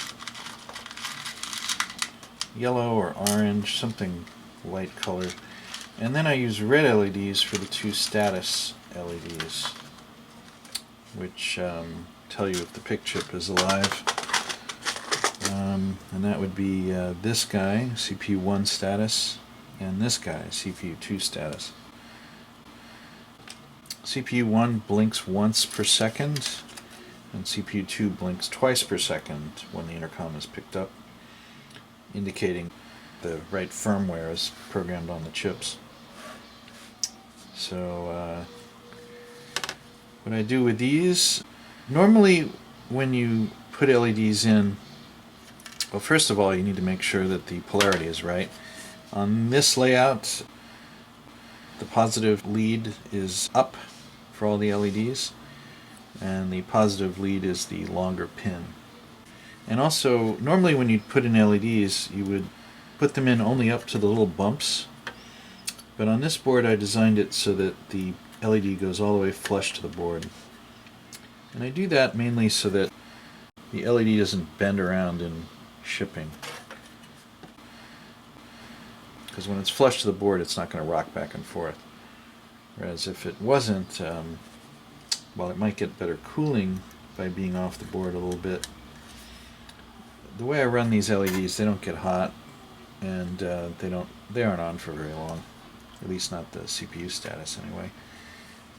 Yellow or orange, something light colored. And then I use red LEDs for the 2 status LEDs, which tell you if the PIC chip is alive. And that would be this guy, CPU 1 status, and this guy, CPU 2 status. CPU 1 blinks once per second, and CPU 2 blinks twice per second when the intercom is picked up, indicating the right firmware is programmed on the chips. So what I do with these, normally when you put LEDs in, well, first of all, you need to make sure that the polarity is right. On this layout, the positive lead is up for all the LEDs, and the positive lead is the longer pin. And also, normally when you put in LEDs, you would put them in only up to the little bumps. But on this board, I designed it so that the LED goes all the way flush to the board. And I do that mainly so that the LED doesn't bend around in shipping. Because when it's flush to the board, it's not going to rock back and forth. Whereas if it wasn't, well, it might get better cooling by being off the board a little bit. The way I run these LEDs, they don't get hot, and they aren't on for very long. At least not the CPU status anyway.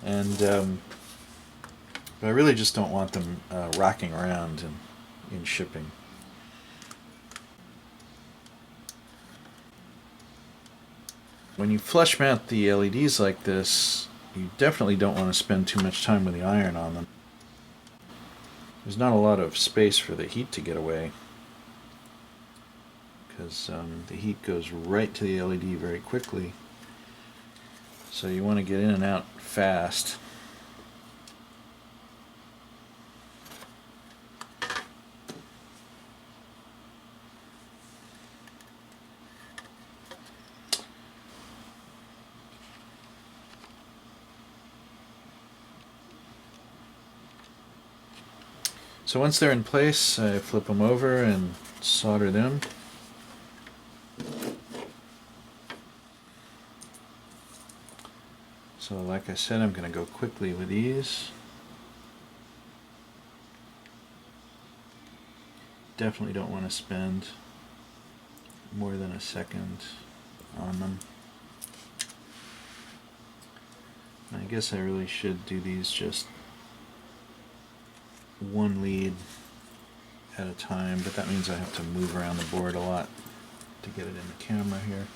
And but I really just don't want them rocking around in shipping. When you flush mount the LEDs like this, you definitely don't want to spend too much time with the iron on them. There's not a lot of space for the heat to get away, because the heat goes right to the LED very quickly. So you want to get in and out fast. So once they're in place, I flip them over and solder them. So like I said, I'm going to go quickly with these. Definitely don't want to spend more than a second on them. I guess I really should do these just one lead at a time, but that means I have to move around the board a lot to get it in the camera here,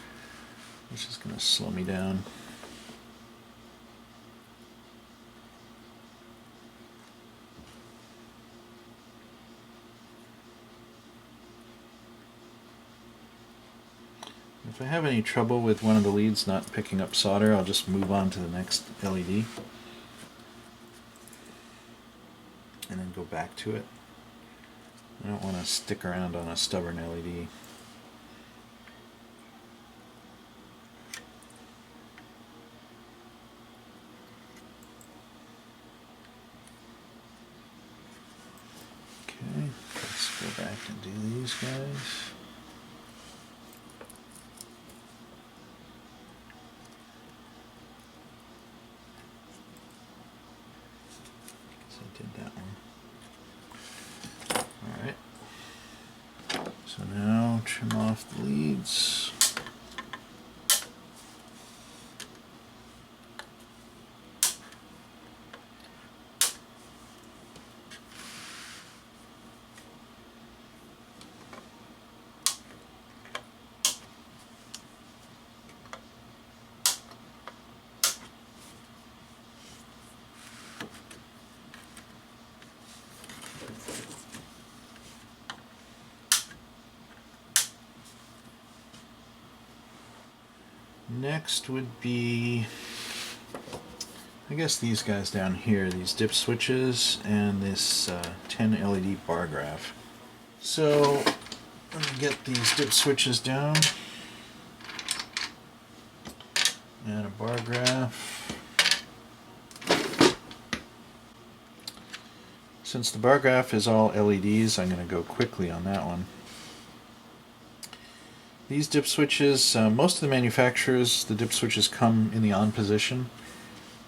which is going to slow me down. If I have any trouble with one of the leads not picking up solder, I'll just move on to the next LED and then go back to it. I don't want to stick around on a stubborn LED. Okay, let's go back and do these guys. Did that one. Alright. So now trim off the leads. Next would be, I guess, these guys down here, these dip switches and this 10 LED bar graph. So let me get these dip switches down and a bar graph. Since the bar graph is all LEDs, I'm going to go quickly on that one. These dip switches, most of the manufacturers, the dip switches come in the on position,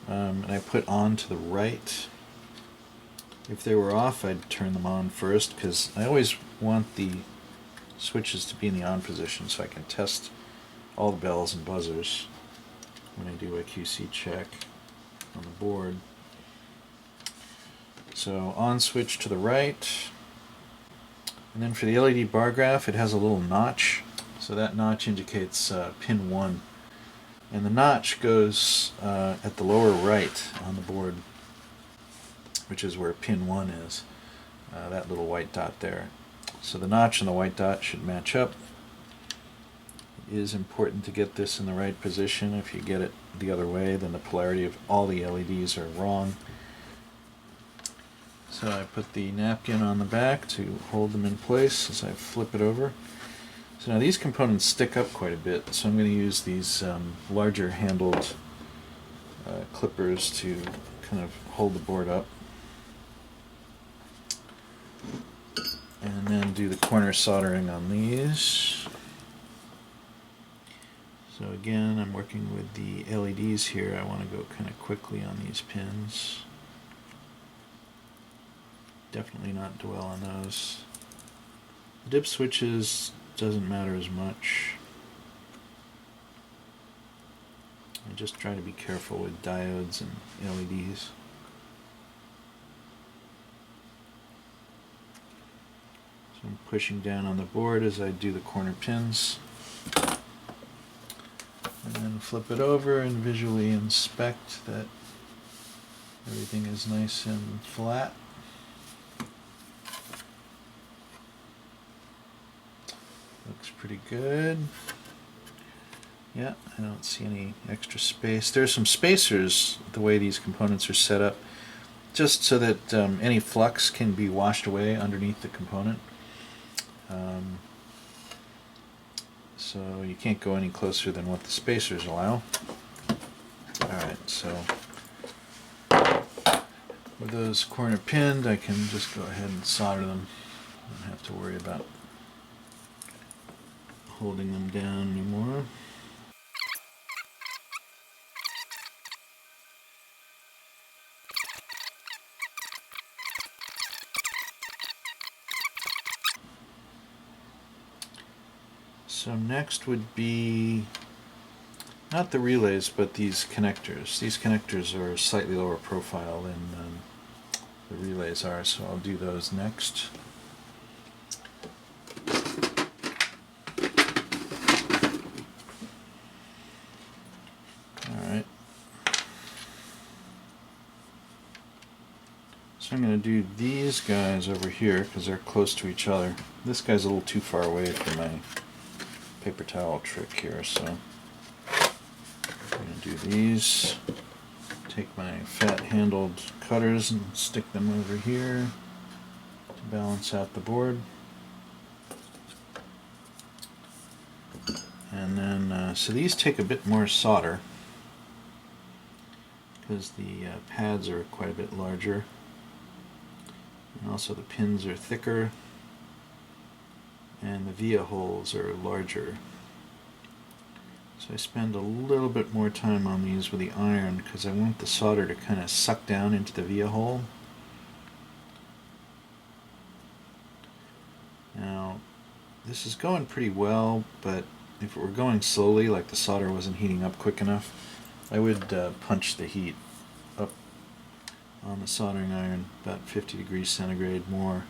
and I put on to the right. If they were off, I'd turn them on first, because I always want the switches to be in the on position so I can test all the bells and buzzers when I do a QC check on the board. So on switch to the right, and then for the LED bar graph, it has a little notch. So that notch indicates pin 1, and the notch goes at the lower right on the board, which is where pin 1 is. that little white dot there. So the notch and the white dot should match up. It is important to get this in the right position. If you get it the other way, then the polarity of all the LEDs are wrong. So I put the napkin on the back to hold them in place as I flip it over. So now these components stick up quite a bit, so I'm going to use these larger handled clippers to kind of hold the board up. And then do the corner soldering on these. So again, I'm working with the LEDs here. I want to go kind of quickly on these pins. Definitely not dwell on those. The dip switches doesn't matter as much. I just try to be careful with diodes and LEDs. So I'm pushing down on the board as I do the corner pins. And then flip it over and visually inspect that everything is nice and flat. Looks pretty good. Yeah, I don't see any extra space. There's some spacers the way these components are set up, just so that any flux can be washed away underneath the component. So you can't go any closer than what the spacers allow. Alright, so with those corner pinned, I can just go ahead and solder them. I don't have to worry about holding them down anymore. So next would be not the relays, but these connectors. These connectors are slightly lower profile than the relays are, so I'll do those next. Alright. So I'm going to do these guys over here because they're close to each other. This guy's a little too far away for my paper towel trick here, so I'm going to do these. Take my fat handled cutters and stick them over here to balance out the board. And then, so these take a bit more solder because the pads are quite a bit larger, and also the pins are thicker and the via holes are larger. So I spend a little bit more time on these with the iron because I want the solder to kind of suck down into the via hole. Now this is going pretty well, but if it were going slowly, like the solder wasn't heating up quick enough, I would punch the heat up on the soldering iron about 50 degrees centigrade more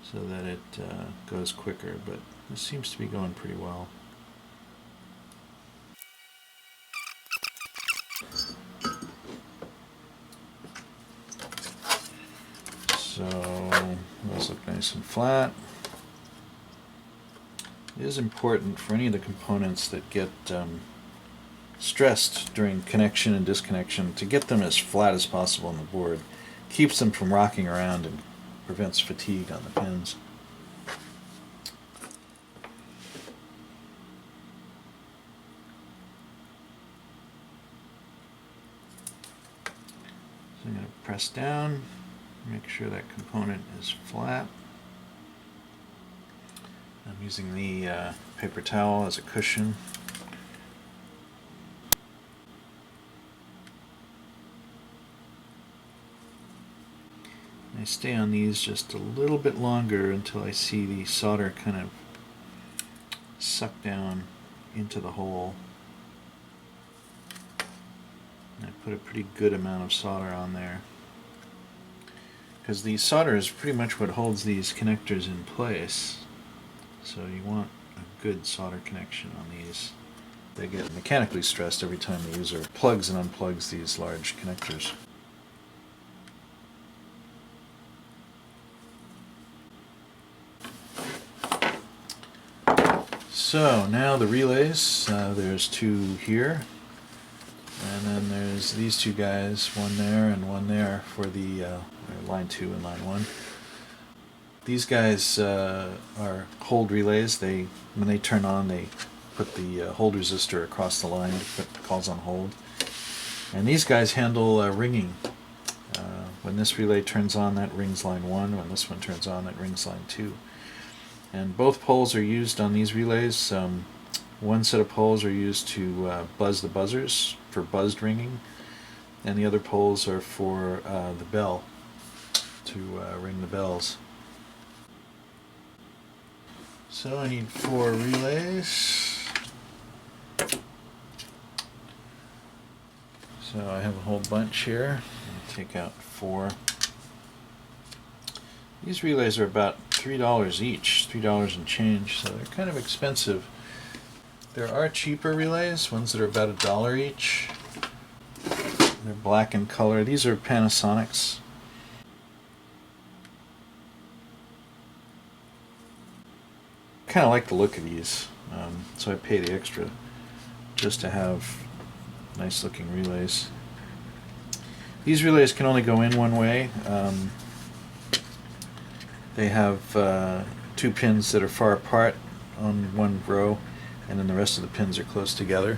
so that it goes quicker, but this seems to be going pretty well. So those look nice and flat. It is important for any of the components that get stressed during connection and disconnection to get them as flat as possible on the board. Keeps them from rocking around and prevents fatigue on the pins. So I'm going to press down, make sure that component is flat. I'm using the paper towel as a cushion. I stay on these just a little bit longer until I see the solder kind of suck down into the hole. And I put a pretty good amount of solder on there, because the solder is pretty much what holds these connectors in place. So you want a good solder connection on these. They get mechanically stressed every time the user plugs and unplugs these large connectors. So now the relays, there's two here, and then there's these two guys, one there and one there for the line 2 and line 1. These guys are hold relays. When they turn on, they put the hold resistor across the line to put the calls on hold. And these guys handle ringing. When this relay turns on, that rings line 1. When this one turns on, that rings line 2. And both poles are used on these relays. One set of poles are used to buzz the buzzers for buzzed ringing, and the other poles are for the bell, to ring the bells. So I need 4 relays. So I have a whole bunch here. I'll take out 4. These relays are about $3 each, $3 and change, so they're kind of expensive. There are cheaper relays, ones that are about $1 each. They're black in color. These are Panasonics. Kind of like the look of these, so I pay the extra just to have nice looking relays. These relays can only go in one way. They have 2 pins that are far apart on one row, and then the rest of the pins are close together.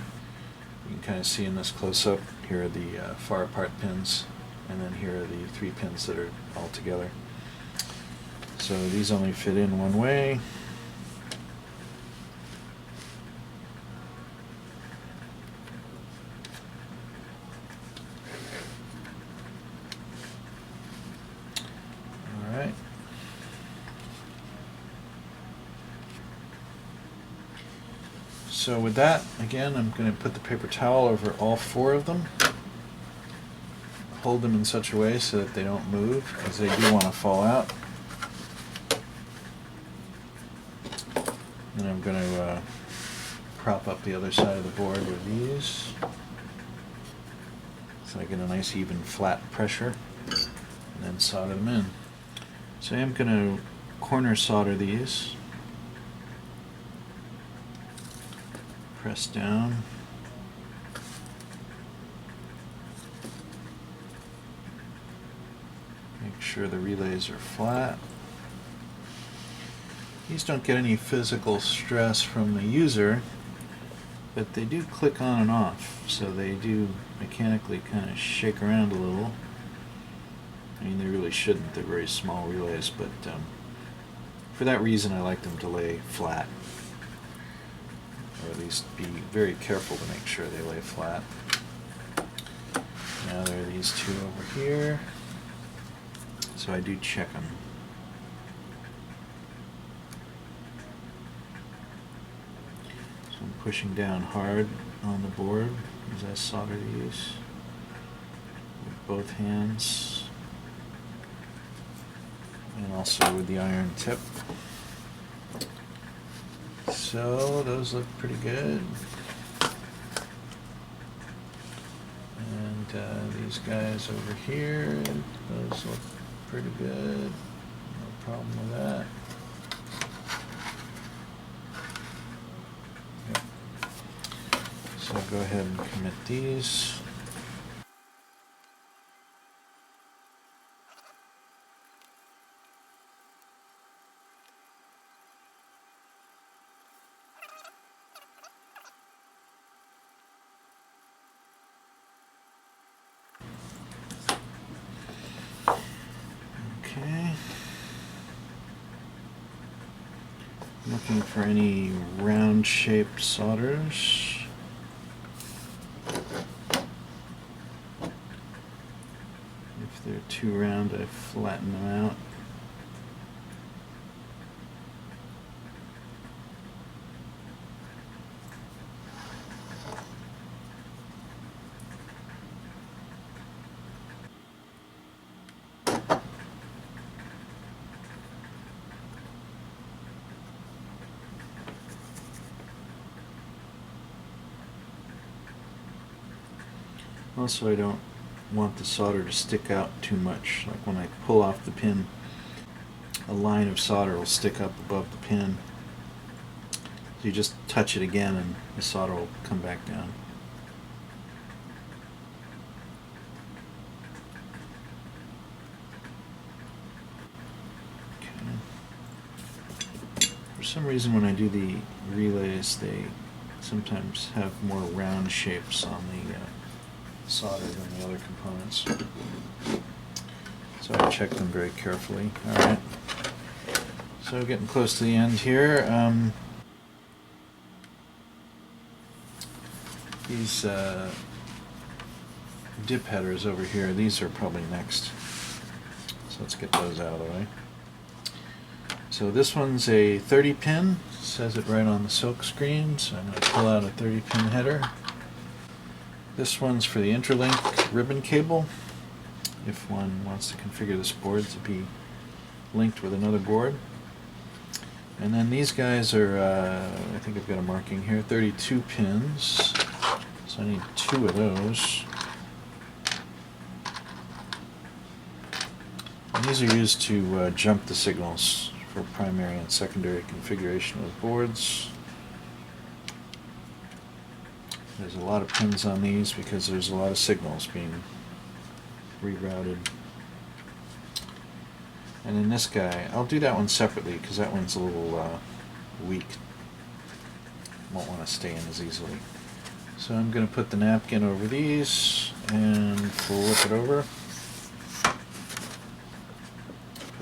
You can kind of see in this close-up, here are the far apart pins, and then here are the 3 pins that are all together. So these only fit in one way. Alright. So with that, again, I'm going to put the paper towel over all 4 of them. Hold them in such a way so that they don't move, because they do want to fall out. And I'm going to prop up the other side of the board with these, so I get a nice even flat pressure, and then solder them in. So I am going to corner solder these. Press down. Make sure the relays are flat. These don't get any physical stress from the user, but they do click on and off, so they do mechanically kind of shake around a little. I mean, they really shouldn't, they're very small relays, but for that reason I like them to lay flat. Or at least be very careful to make sure they lay flat. Now there are these 2 over here, so I do check them. So I'm pushing down hard on the board as I solder these with both hands, and also with the iron tip. So those look pretty good. And these guys over here, those look pretty good. No problem with that. Yep. So I'll go ahead and commit these. Okay. Looking for any round shaped solders. If they're too round, I flatten them out. Also, I don't want the solder to stick out too much. Like when I pull off the pin, a line of solder will stick up above the pin. So you just touch it again and the solder will come back down. For some reason when I do the relays, they sometimes have more round shapes on the solder than the other components. So I check them very carefully. Alright, so getting close to the end here. These dip headers over here, these are probably next. So let's get those out of the way. So this one's a 30 pin, says it right on the silk screen, so I'm going to pull out a 30 pin header. This one's for the interlink ribbon cable, if one wants to configure this board to be linked with another board. And then these guys are, I think I've got a marking here, 32 pins, so I need 2 of those. And these are used to jump the signals for primary and secondary configuration of boards. There's a lot of pins on these because there's a lot of signals being rerouted. And in this guy, I'll do that one separately because that one's a little weak. Won't want to stay in as easily. So I'm going to put the napkin over these and flip it over.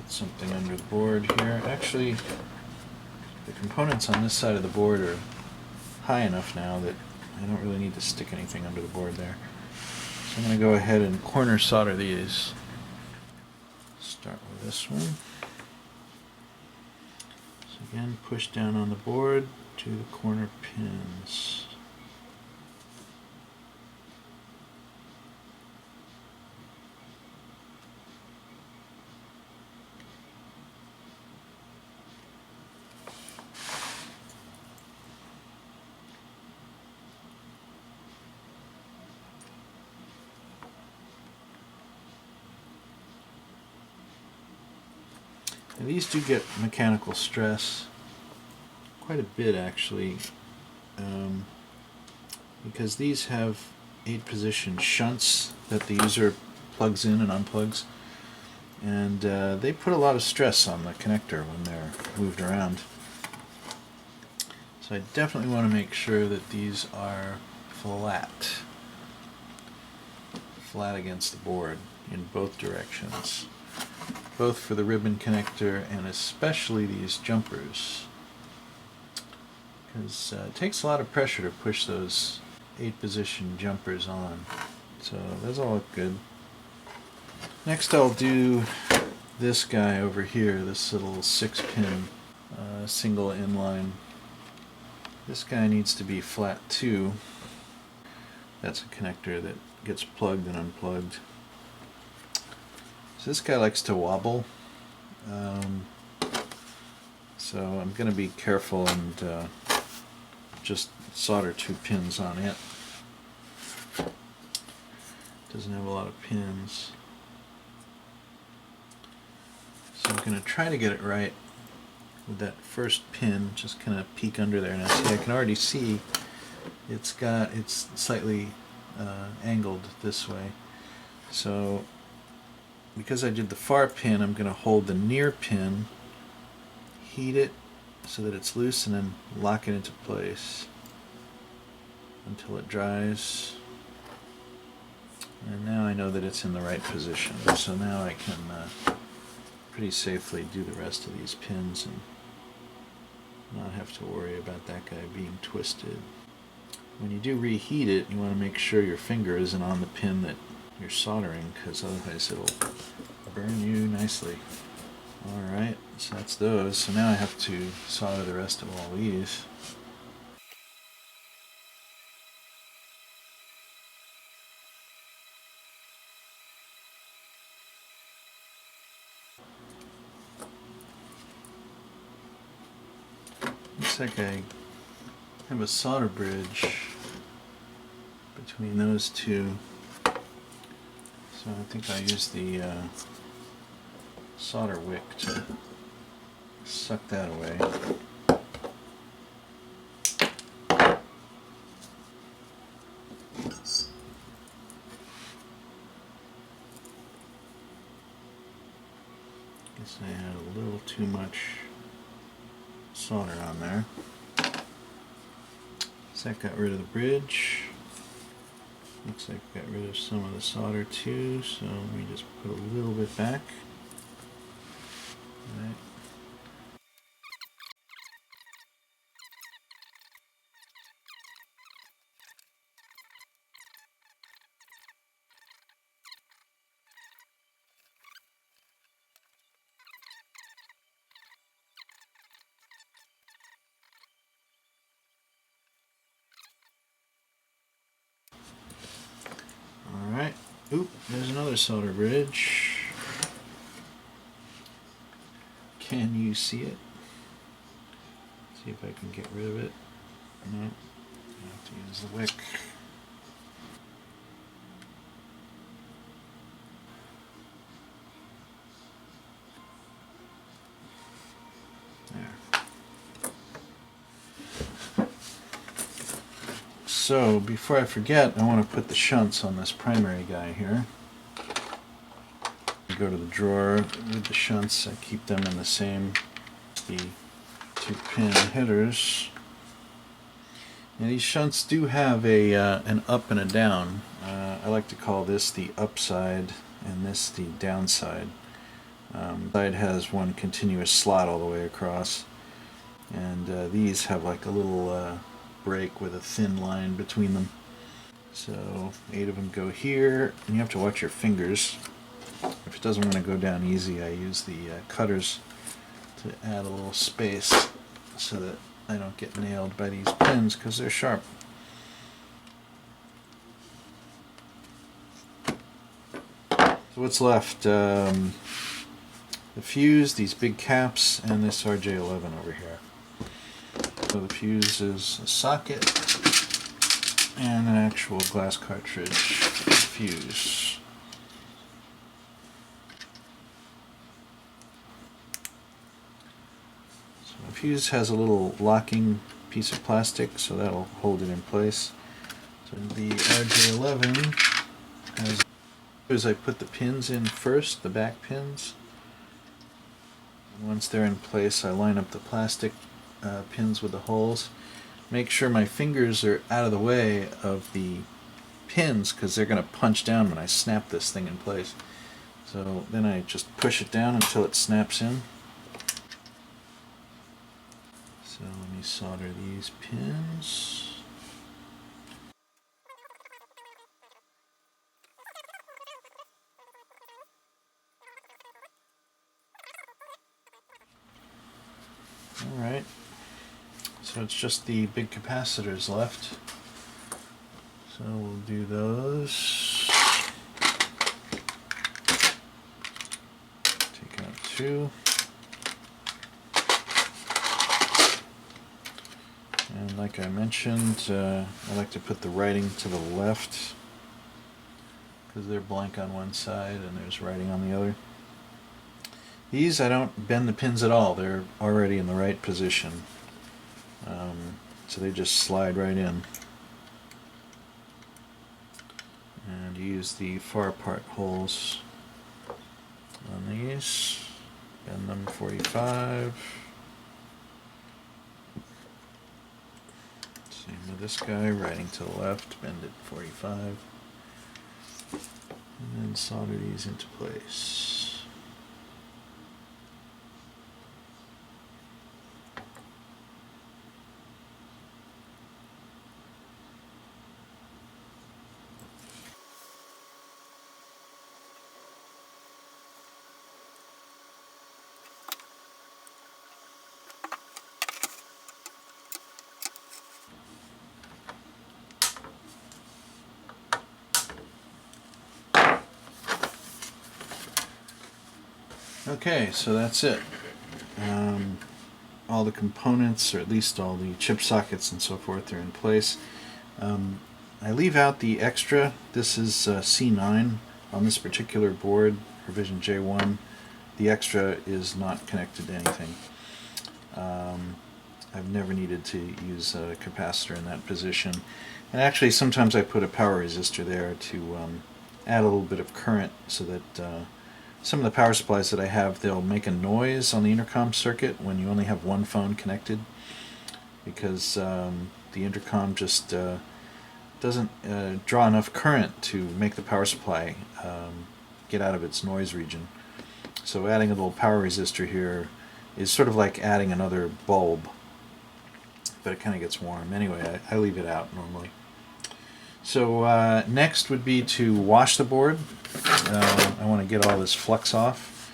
Something under the board here. Actually, the components on this side of the board are high enough now that I don't really need to stick anything under the board there. So I'm going to go ahead and corner solder these. Start with this one. So again, push down on the board to the corner pins. Now these do get mechanical stress, quite a bit actually, because these have 8-position shunts that the user plugs in and unplugs, and they put a lot of stress on the connector when they're moved around. So I definitely want to make sure that these are flat against the board in both directions. Both for the ribbon connector and especially these jumpers, because it takes a lot of pressure to push those 8-position jumpers on. So those all look good. Next I'll do this guy over here, this little 6-pin single inline. This guy needs to be flat too. That's a connector that gets plugged and unplugged. So this guy likes to wobble, so I'm going to be careful and just solder 2 pins on it. Doesn't have a lot of pins. So I'm going to try to get it right with that first pin, just kind of peek under there. Now see, I can already see it's slightly angled this way. So because I did the far pin, I'm going to hold the near pin, heat it so that it's loose, and then lock it into place until it dries. And now I know that it's in the right position, so now I can pretty safely do the rest of these pins and not have to worry about that guy being twisted. When you do reheat it, you want to make sure your finger isn't on the pin that you're soldering, because otherwise it'll burn you nicely. Alright, so that's those. So now I have to solder the rest of all these. Looks like I have a solder bridge between those two. So I think I use the solder wick to suck that away. I had a little too much solder on there. So that got rid of the bridge. Looks like we got rid of some of the solder too, so let me just put a little bit back. All right. Alright, oop, there's another solder bridge. Can you see it? See if I can get rid of it. No, I have to use the wick. There. So, before I forget, I want to put the shunts on this primary guy here. Go to the drawer with the shunts. I keep them in the same, the 2-pin headers. And these shunts do have a an up and a down. I like to call this the upside and this the downside. Side has one continuous slot all the way across, and these have like a little break with a thin line between them. So 8 of them go here, and you have to watch your fingers. If it doesn't want to go down easy, I use the cutters to add a little space so that I don't get nailed by these pins because they're sharp. So what's left? The fuse, these big caps, and this RJ11 over here. So the fuse is a socket and an actual glass cartridge fuse. So the fuse has a little locking piece of plastic, so that'll hold it in place. So the RJ11 has, as I put the pins in first, the back pins. Once they're in place, I line up the plastic pins with the holes. Make sure my fingers are out of the way of the pins because they're going to punch down when I snap this thing in place. So then I just push it down until it snaps in. So let me solder these pins. Alright, so it's just the big capacitors left. So we'll do those. Take out 2. And like I mentioned, I like to put the writing to the left because they're blank on one side and there's writing on the other. These, I don't bend the pins at all. They're already in the right position. So they just slide right in. And use the far apart holes on these. Bend them 45. Same with this guy, writing to the left, bend it 45. And then solder these into place. Okay, so that's it. All the components, or at least all the chip sockets and so forth, are in place. I leave out the extra. This is C9 on this particular board, REV-J1. The extra is not connected to anything. I've never needed to use a capacitor in that position. And actually, sometimes I put a power resistor there to add a little bit of current so that some of the power supplies that I have, they'll make a noise on the intercom circuit when you only have one phone connected, because the intercom just doesn't draw enough current to make the power supply get out of its noise region. So adding a little power resistor here is sort of like adding another bulb, but it kind of gets warm. Anyway, I leave it out normally. So next would be to wash the board. I want to get all this flux off.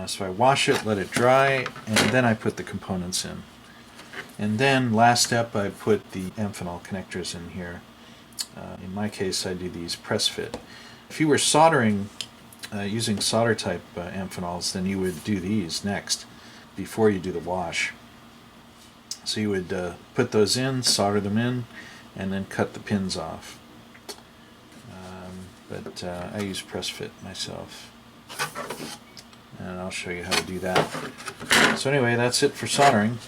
So I wash it, let it dry, and then I put the components in. And then last step, I put the amphenol connectors in here. In my case, I do these press fit. If you were soldering using solder type amphenols, then you would do these next before you do the wash. So you would put those in, solder them in, and then cut the pins off. But I use press fit myself, and I'll show you how to do that. So anyway, that's it for soldering.